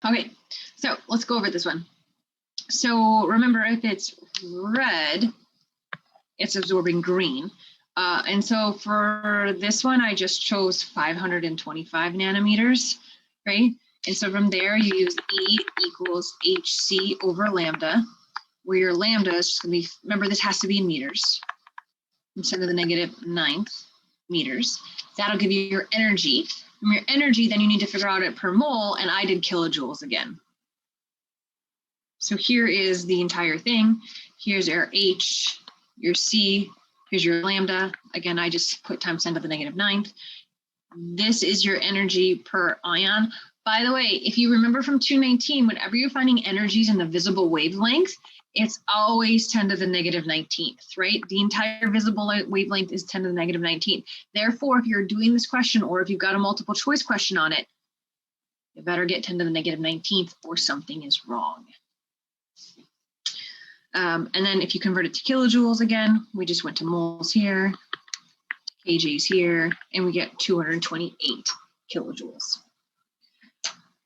Okay, so let's go over this one. So remember, if it's red, it's absorbing green. And so for this one, I just chose 525 nanometers, right? And so from there, you use E equals HC over lambda, where your lambda is just gonna be, remember this has to be in meters, instead of the -9th meters. That'll give you your energy. From your energy, then you need to figure out it per mole, and I did kilojoules again. So here is the entire thing. Here's your H, your C, here's your lambda. Again, I just put times 10 to the -9th. This is your energy per ion. By the way, if you remember from 219, whenever you're finding energies in the visible wavelength, it's always 10 to the -19th, right? The entire visible wavelength is 10 to the -19th. Therefore, if you're doing this question, or if you've got a multiple choice question on it, you better get 10 to the -19th or something is wrong. And then if you convert it to kilojoules again, we just went to moles here, kgs here, and we get 228 kilojoules.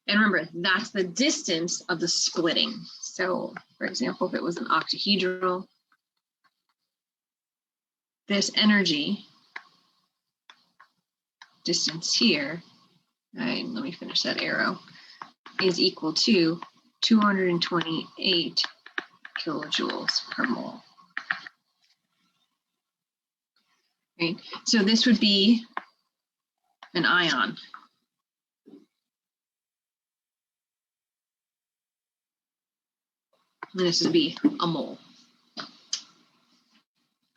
And remember, that's the distance of the splitting. So for example, if it was an octahedral, this energy distance here, right, let me finish that arrow, is equal to 228 kilojoules per mole. Right? So this would be an ion. And this would be a mole.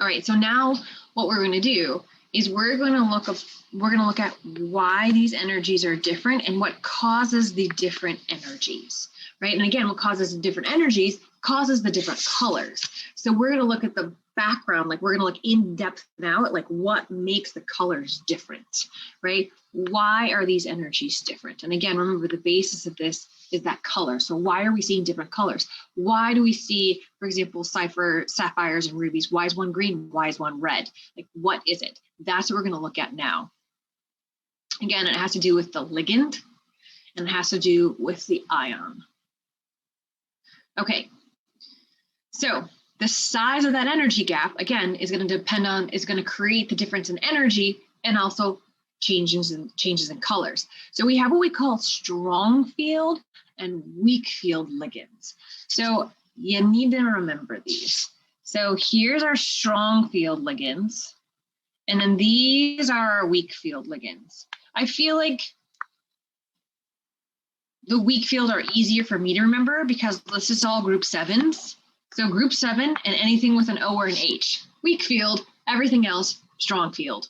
All right, so now what we're going to do is we're going to look at why these energies are different and what causes the different energies, right? And again, what causes the different energies causes the different colors. So we're going to look at the background, like we're going to look in depth now at like what makes the colors different, right? Why are these energies different? And again, remember the basis of this is that color. So why are we seeing different colors? Why do we see, for example, sapphires and rubies? Why is one green? Why is one red? Like, what is it? That's what we're going to look at now. Again, it has to do with the ligand and it has to do with the ion. Okay, so the size of that energy gap, again, is going to create the difference in energy and also changes in colors. So we have what we call strong field and weak field ligands. So you need to remember these. So here's our strong field ligands, and then these are our weak field ligands. I feel like the weak field are easier for me to remember because this is all group 7s. So group 7 and anything with an O or an H. Weak field, everything else, strong field.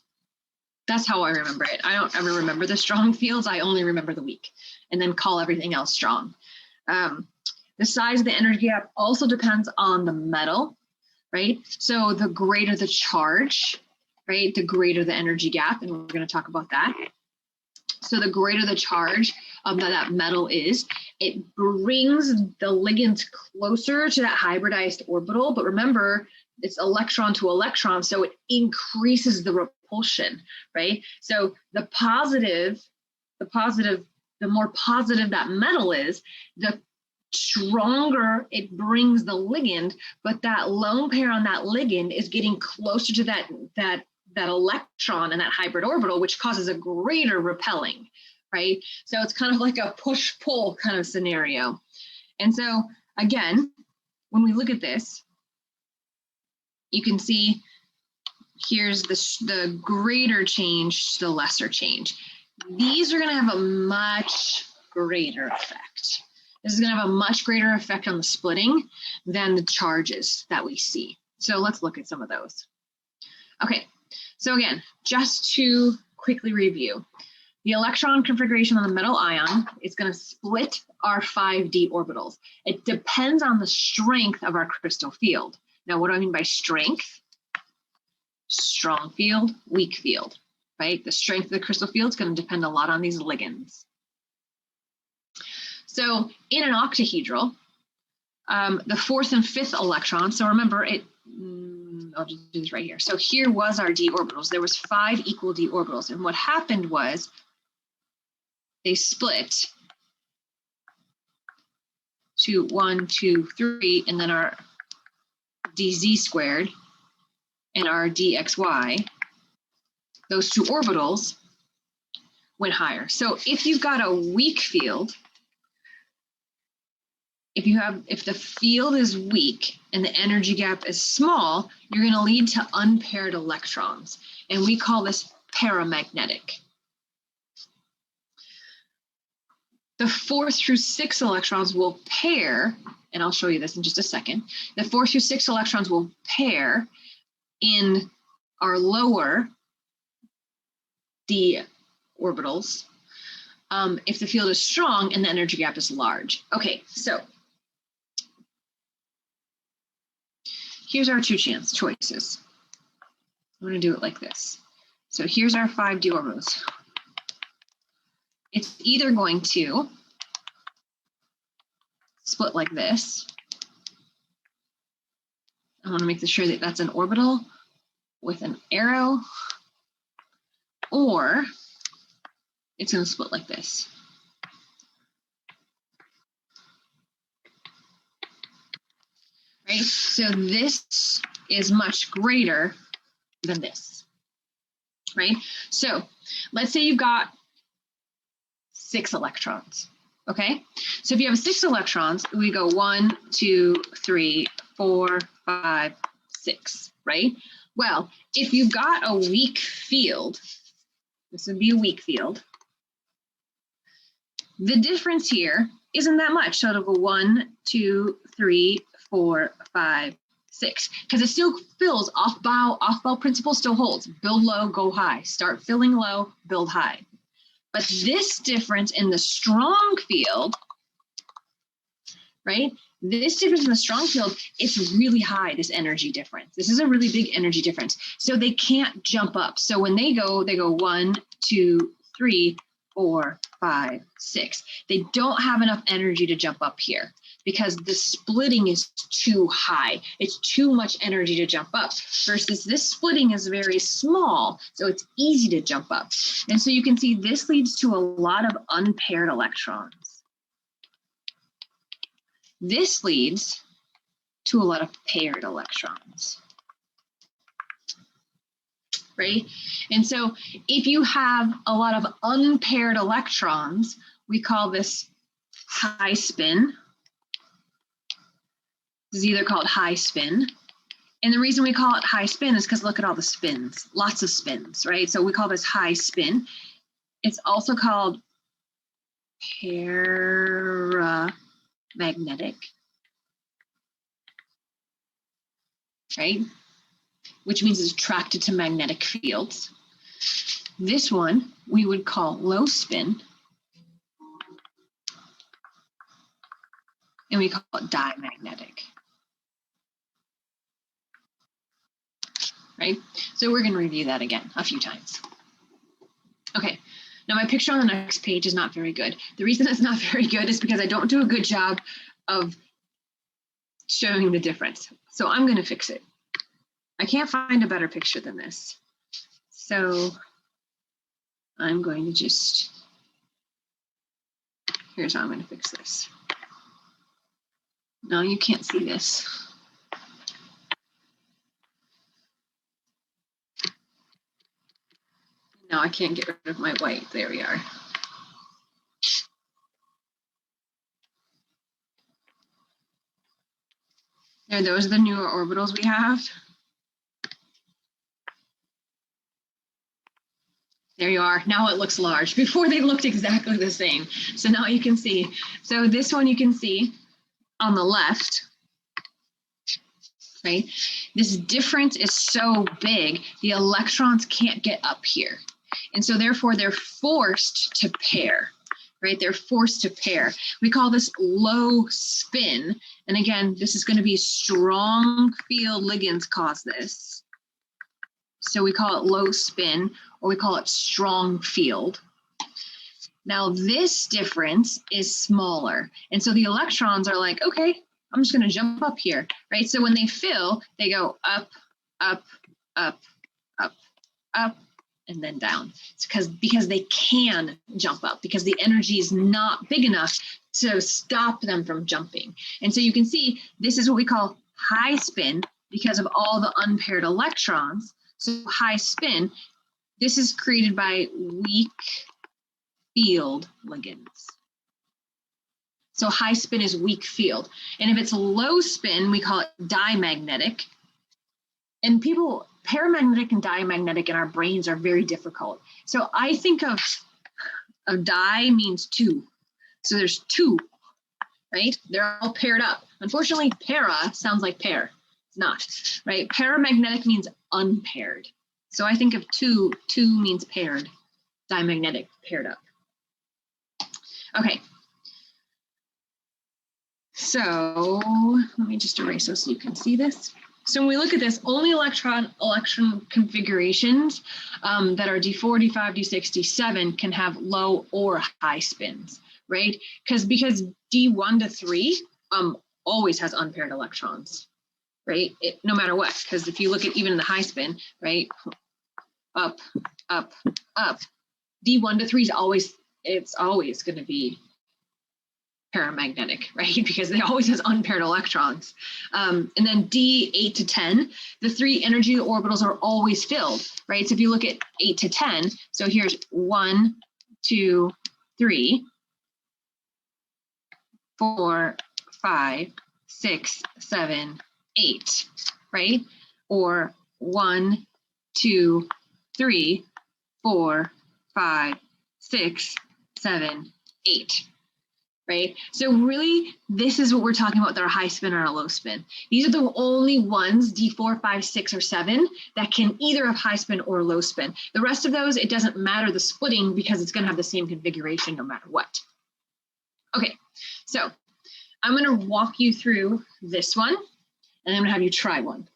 That's how I remember it. I don't ever remember the strong fields. I only remember the weak and then call everything else strong. The size of the energy gap also depends on the metal, right? So the greater the charge, right, the greater the energy gap, and we're going to talk about that. So the greater the charge that metal is, it brings the ligands closer to that hybridized orbital. But remember, it's electron to electron, so it increases the repulsion, right? So the more positive that metal is, the stronger it brings the ligand, but that lone pair on that ligand is getting closer to that electron in that hybrid orbital, which causes a greater repelling, right? So it's kind of like a push-pull kind of scenario. And so again, when we look at this, you can see here's the greater change to the lesser change. These are going to have a much greater effect. This is going to have a much greater effect on the splitting than the charges that we see. So let's look at some of those. Okay, so again, just to quickly review, the electron configuration on the metal ion is going to split our 5d orbitals. It depends on the strength of our crystal field. Now, what do I mean by strength? Strong field, weak field, right? The strength of the crystal field is going to depend a lot on these ligands. So in an octahedral, the 4th and 5th electron, so remember I'll just do this right here. So here was our d orbitals. There was 5 equal d orbitals. And what happened was they split to 1, 2, 3, and then our dz squared and our dxy, those two orbitals went higher. So if you've got a weak field, if the field is weak and the energy gap is small, you're going to lead to unpaired electrons. And we call this paramagnetic. The 4 through 6 electrons will pair, and I'll show you this in just a second. The 4 through 6 electrons will pair in our lower d orbitals if the field is strong and the energy gap is large. Okay, so here's our two choices. I'm going to do it like this. So here's our 5 d orbitals. It's either going to split like this. I want to make sure that that's an orbital with an arrow, or it's going to split like this. Right? So this is much greater than this. Right? So let's say you've got 6 electrons. Okay? So if you have 6 electrons, we go 1, 2, 3, 4, 5, 6, right? Well, if you've got a weak field, this would be a weak field, the difference here isn't that much. So it'll go 1, 2, 3, 4, 5, 6, because it still fills off-bow principle still holds. Build low, go high. Start filling low, build high. But this difference in the strong field, right? This difference in the strong field, it's really high, this energy difference. This is a really big energy difference. So they can't jump up. So when they go 1, 2, 3, 4, 5, 6. They don't have enough energy to jump up here because the splitting is too high. It's too much energy to jump up versus this splitting is very small, so it's easy to jump up. And so you can see this leads to a lot of unpaired electrons. This leads to a lot of paired electrons. Right? And so if you have a lot of unpaired electrons, we call this high spin. This is either called high spin. And the reason we call it high spin is because look at all the spins, lots of spins, right? So we call this high spin. It's also called paramagnetic, right? Which means it's attracted to magnetic fields. This one we would call low spin, and we call it diamagnetic. Right? So we're going to review that again a few times. Okay, now my picture on the next page is not very good. The reason it's not very good is because I don't do a good job of showing the difference. So I'm going to fix it. I can't find a better picture than this. So I'm going to just, here's how I'm going to fix this. No, you can't see this. No, I can't get rid of my white. There we are. There, those are the newer orbitals we have. There you are. Now it looks large. Before they looked exactly the same. So now you can see. So this one you can see on the left, right? This difference is so big, the electrons can't get up here. And so therefore they're forced to pair, right? They're forced to pair. We call this low spin. And again, this is going to be strong field ligands cause this. So we call it low spin, or we call it strong field. Now this difference is smaller. And so the electrons are like, okay, I'm just going to jump up here, right? So when they fill, they go up, up, up, up, up, and then down. It's because they can jump up, because the energy is not big enough to stop them from jumping. And so you can see this is what we call high spin because of all the unpaired electrons. So high spin, this is created by weak field ligands. So high spin is weak field. And if it's low spin, we call it diamagnetic. And paramagnetic and diamagnetic in our brains are very difficult. So I think of di means two. So there's two, right? They're all paired up. Unfortunately, para sounds like pair. It's not, right? Paramagnetic means unpaired. So I think of two means paired, diamagnetic, paired up. Okay. So let me just erase this so you can see this. So when we look at this, only electron configurations that are D4, D5, D6, D7 can have low or high spins, right? Because D1 to 3 always has unpaired electrons, right? No matter what, because if you look at even the high spin, right? Up, up, up. D1 to 3 is always going to be paramagnetic, right? Because it always has unpaired electrons. And then D8 to 10, the 3 energy orbitals are always filled, right? So if you look at 8 to 10, so here's 1, 2, 3, 4, 5, 6, 7, 8, right? Or 1, 2, 3, 4, 5, 6, 7, 8. Right? So really, this is what we're talking about with our high spin or our low spin. These are the only ones, D4, 5, 6, or 7, that can either have high spin or low spin. The rest of those, it doesn't matter the splitting because it's going to have the same configuration no matter what. Okay, so I'm going to walk you through this one, and I'm going to have you try one.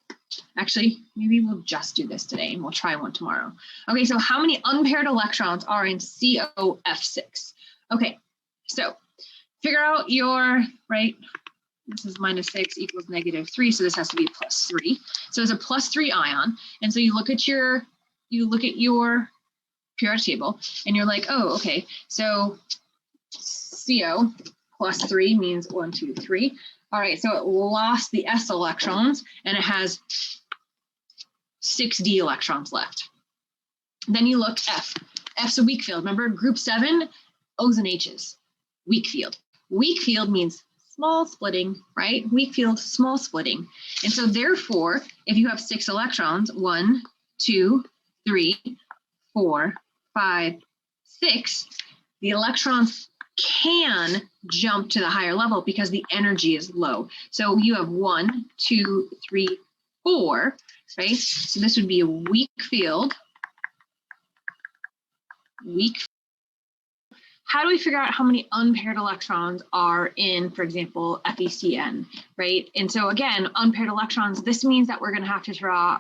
Actually, maybe we'll just do this today, and we'll try one tomorrow. Okay, so how many unpaired electrons are in COF6? Okay, so figure out your, right, this is -6 equals -3, so this has to be +3. So it's a +3 ion, and so you look at your periodic table, and you're like, oh, okay, so CO +3 means 1, 2, 3. All right, so it lost the S electrons, and it has 6 D electrons left. Then you look F. F's a weak field. Remember, group 7, O's and H's, weak field. Weak field means small splitting, right? Weak field, small splitting. And so therefore, if you have 6 electrons, 1, 2, 3, 4, 5, 6, the electrons can jump to the higher level because the energy is low. So you have 1, 2, 3, 4, right? So this would be a weak field. How do we figure out how many unpaired electrons are in, for example, FeCN, right? And so again, unpaired electrons, this means that we're going to have to draw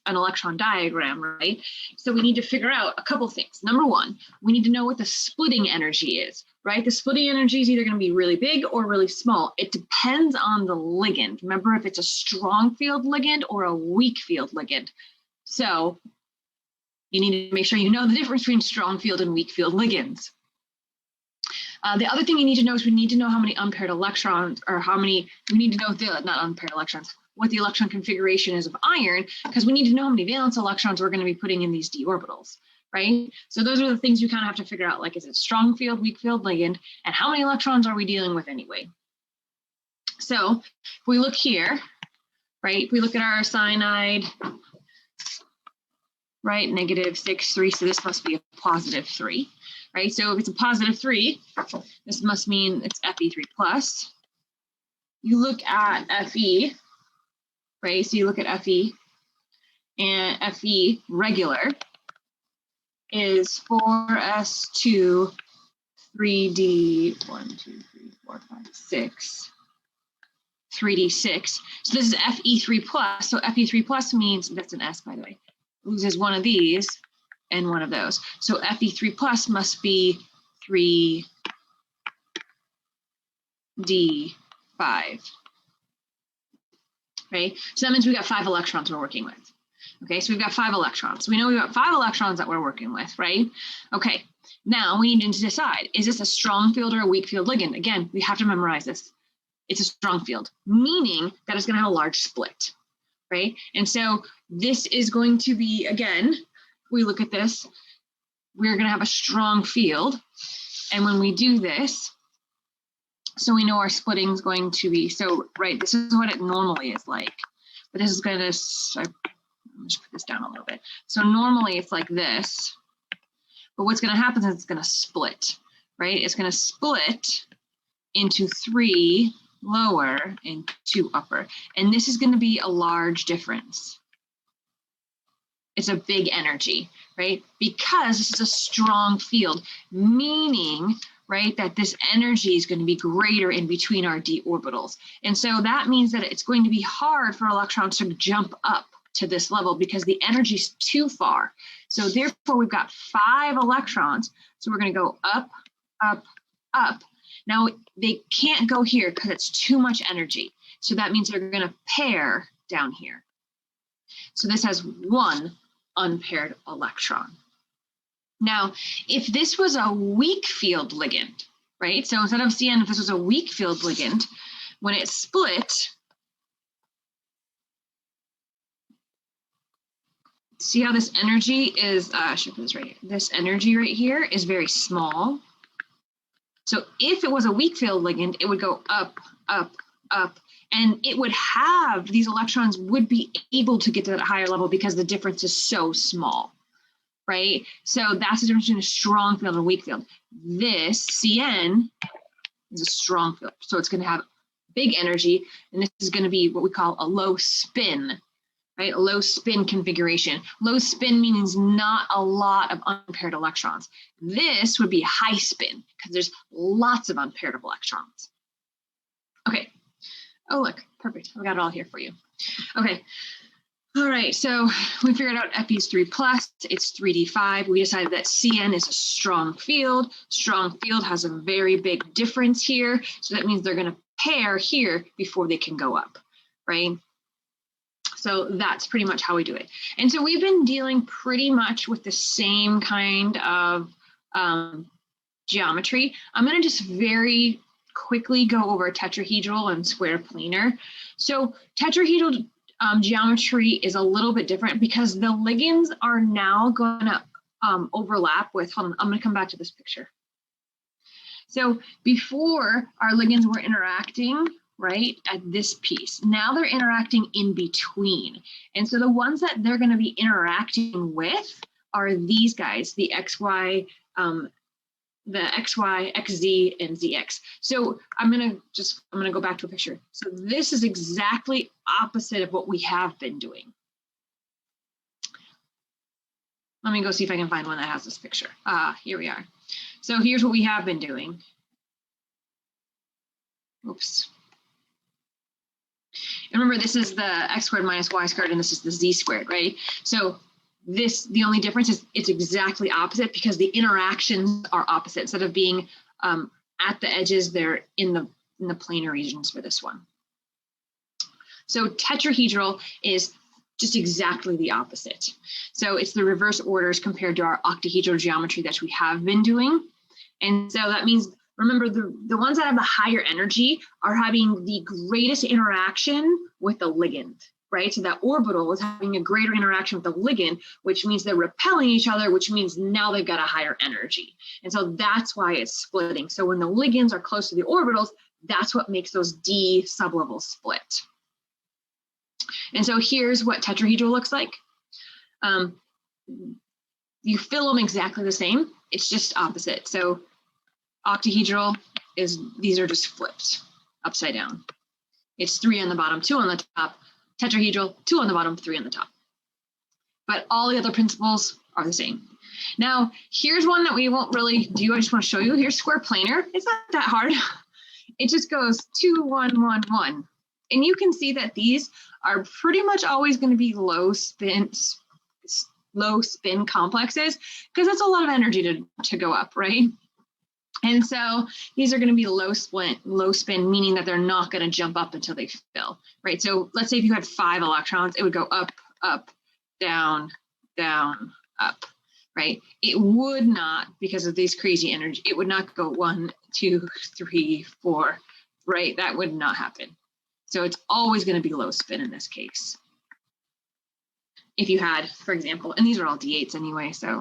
an electron diagram, right? So we need to figure out a couple things. Number one, we need to know what the splitting energy is, right? The splitting energy is either going to be really big or really small. It depends on the ligand. Remember, if it's a strong field ligand or a weak field ligand. So you need to make sure you know the difference between strong field and weak field ligands. The other thing you need to know is we need to know how many unpaired electrons, or we need to know not unpaired electrons, what the electron configuration is of iron, because we need to know how many valence electrons we're going to be putting in these d orbitals, right? So those are the things you kind of have to figure out, like, is it strong field, weak field ligand, and how many electrons are we dealing with anyway? So if we look here, right, if we look at our cyanide, right, -6, 3, so this must be a +3. Right, so if it's a +3, this must mean it's Fe3+. You look at Fe, right? So you look at Fe, and Fe regular is 4s2 3d 1, 2, 3, 4, 5, 6 3d6. So this is Fe3+. So Fe3+ means, that's an S, by the way, loses one of these and one of those. So Fe3+ must be 3d5, right? So that means we got 5 electrons we're working with. Okay, so we've got 5 electrons. We know we've got 5 electrons that we're working with, right? Okay, now we need to decide, is this a strong field or a weak field ligand? Again, we have to memorize this. It's a strong field, meaning that it's going to have a large split, right? And so this is going to be, again, we look at this, we're going to have a strong field. And when we do this, so we know our splitting is going to be, so, right, this is what it normally is like. But this is going to, let me just put this down a little bit. So normally it's like this, but what's going to happen is it's going to split, right? It's going to split into 3 lower and 2 upper. And this is going to be a large difference. It's a big energy, right? Because this is a strong field, meaning, right, that this energy is going to be greater in between our d orbitals. And so that means that it's going to be hard for electrons to jump up to this level because the energy is too far. So therefore, we've got 5 electrons. So we're going to go up, up, up. Now, they can't go here because it's too much energy. So that means they're going to pair down here. So this has 1 unpaired electron. Now, if this was a weak field ligand, right? So instead of CN, if this was a weak field ligand, when it split, see how this energy is, I should put this right here. This energy right here is very small. So if it was a weak field ligand, it would go up, up, up, and it would have, these electrons would be able to get to that higher level because the difference is so small, right? So that's the difference between a strong field and a weak field. This CN is a strong field. So it's going to have big energy, and this is going to be what we call a low spin, right? A low spin configuration. Low spin means not a lot of unpaired electrons. This would be high spin because there's lots of unpaired electrons. Okay. Oh, look, perfect. I got it all here for you. Okay. All right, so we figured out Fe is 3+, it's 3d5. We decided that CN is a strong field. Strong field has a very big difference here. So that means they're going to pair here before they can go up, right? So that's pretty much how we do it. And so we've been dealing pretty much with the same kind of geometry. I'm going to just very quickly go over tetrahedral and square planar. So tetrahedral geometry is a little bit different because the ligands are now going to overlap with, hold on, I'm going to come back to this picture. So before our ligands were interacting, right, at this piece. Now they're interacting in between. And so the ones that they're going to be interacting with are these guys, the XY, XZ, and ZX. So I'm going to go back to a picture. So this is exactly opposite of what we have been doing. Let me go see if I can find one that has this picture. Here we are. So here's what we have been doing. Oops. And remember, this is the x squared minus y squared, and this is the z squared, right? So this, the only difference is it's exactly opposite because the interactions are opposite. Instead of being at the edges, they're in the planar regions for this one. So tetrahedral is just exactly the opposite. So it's the reverse orders compared to our octahedral geometry that we have been doing. And so that means, remember, the ones that have the higher energy are having the greatest interaction with the ligand, right? So that orbital is having a greater interaction with the ligand, which means they're repelling each other, which means now they've got a higher energy. And so that's why it's splitting. So when the ligands are close to the orbitals, that's what makes those D sublevels split. And so here's what tetrahedral looks like. You fill them exactly the same. It's just opposite. So octahedral is, these are just flipped upside down. It's 3 on the bottom, 2 on the top. Tetrahedral, 2 on the bottom, 3 on the top. But all the other principles are the same. Now, here's one that we won't really do. I just want to show you. Here's square planar. It's not that hard. It just goes 2, 1, 1, 1. And you can see that these are pretty much always going to be low spin complexes because that's a lot of energy to go up, right? And so these are going to be low spin, meaning that they're not going to jump up until they fill, right? So let's say if you had 5 electrons, it would go up, up, down, down, up, right? It would not, because of these crazy energy, it would not go 1, 2, 3, 4, right? That would not happen. So it's always going to be low spin in this case. If you had, for example, and these are all D8s anyway, so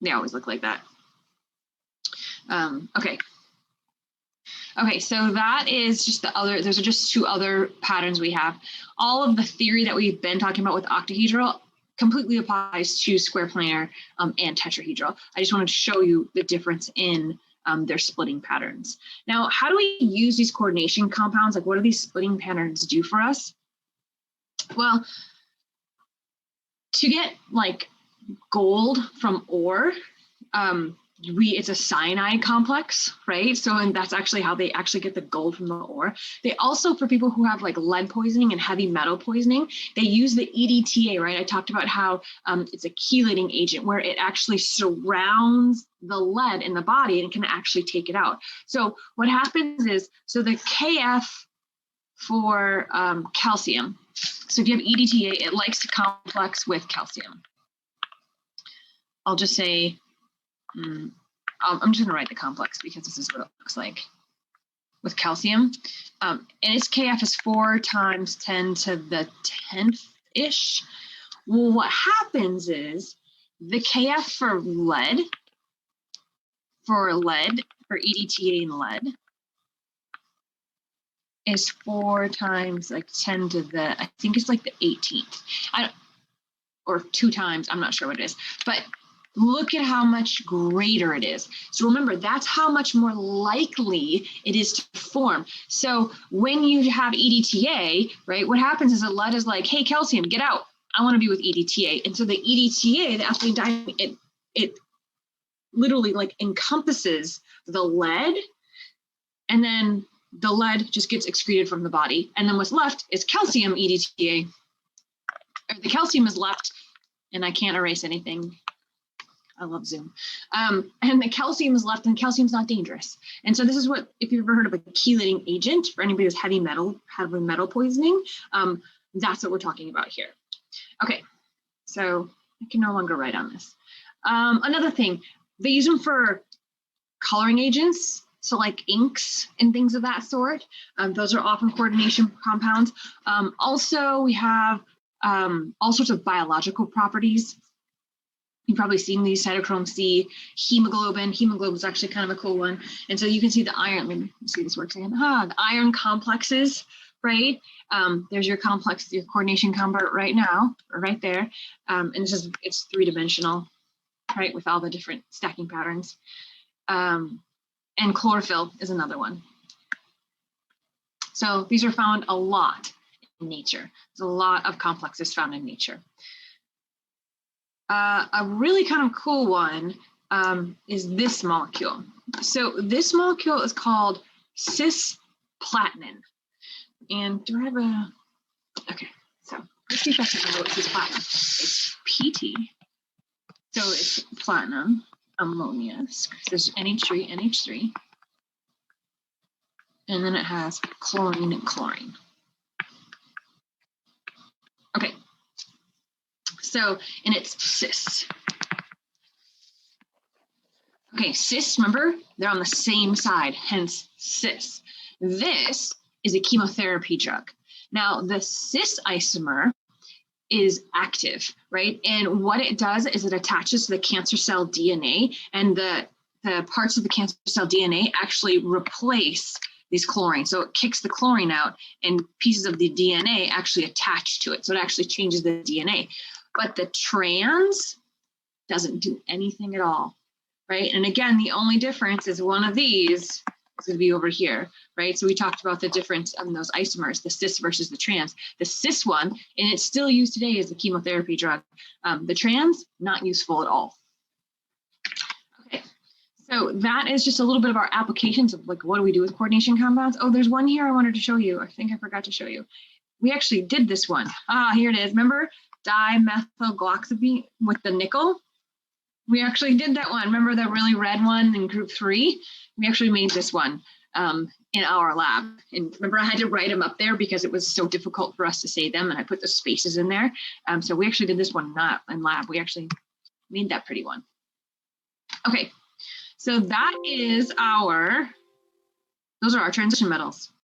they always look like that. Okay. Okay, so that is just the other, those are just 2 other patterns we have. All of the theory that we've been talking about with octahedral completely applies to square planar and tetrahedral. I just wanted to show you the difference in their splitting patterns. Now, how do we use these coordination compounds? Like, what do these splitting patterns do for us? Well, to get like gold from ore, it's a cyanide complex, right? So, and that's actually how they actually get the gold from the ore. They also, for people who have like lead poisoning and heavy metal poisoning, they use the EDTA, right? I talked about how it's a chelating agent where it actually surrounds the lead in the body and can actually take it out. So what happens is, so the KF for calcium, so if you have EDTA, it likes to complex with calcium. I'll just say, I'm just going to write the complex because this is what it looks like with calcium. And its KF is 4 times 10 to the 10th-ish. Well, what happens is the KF for EDTA and lead, is 4 times like 10 to the, I think it's like the 18th. Or 2 times, I'm not sure what it is. But look at how much greater it is. So remember, that's how much more likely it is to form. So when you have EDTA, right, what happens is that lead is like, hey, calcium, get out. I want to be with EDTA. And so the EDTA, the ethylene diamine, it literally like encompasses the lead, and then the lead just gets excreted from the body. And then what's left is calcium EDTA. Or the calcium is left, and I can't erase anything. I love Zoom. And the calcium is left, and calcium's not dangerous. And so this is what, if you've ever heard of a chelating agent for anybody who's heavy metal poisoning, that's what we're talking about here. Okay, so I can no longer write on this. Another thing, they use them for coloring agents, so like inks and things of that sort. Those are often coordination compounds. Also, we have all sorts of biological properties. You've probably seen these: cytochrome C, hemoglobin. Hemoglobin is actually kind of a cool one. And so you can see the iron, let me see this works again. The iron complexes, right? There's your complex, your coordination compound right now, or right there. And it's 3-dimensional, right? With all the different stacking patterns. And chlorophyll is another one. So these are found a lot in nature. There's a lot of complexes found in nature. A really kind of cool one is this molecule. So this molecule is called cisplatin. And do I have a, okay, so let's see if I can remember what cisplatin. It's PT. So it's platinum, ammonia, there's NH3, NH3. And then it has chlorine and chlorine. Okay. So, and it's cis. Okay, cis, remember, they're on the same side, hence cis. This is a chemotherapy drug. Now, the cis isomer is active, right? And what it does is it attaches to the cancer cell DNA, and the parts of the cancer cell DNA actually replace these chlorine. So it kicks the chlorine out, and pieces of the DNA actually attach to it. So it actually changes the DNA. But the trans doesn't do anything at all, right? And again, the only difference is one of these is going to be over here, right? So we talked about the difference in those isomers, the cis versus the trans. The cis one, and it's still used today as a chemotherapy drug. The trans, not useful at all. Okay, so that is just a little bit of our applications of like, what do we do with coordination compounds? Oh, there's one here I wanted to show you. I think I forgot to show you. We actually did this one. Here it is. Remember dimethylgloxamine with the nickel? We actually did that one. Remember the really red one in group 3? We actually made this one. in our lab. And remember, I had to write them up there because it was so difficult for us to say them, and I put the spaces in there. So we actually did this one not in lab. We actually made that pretty one. Okay, so that is those are our transition metals.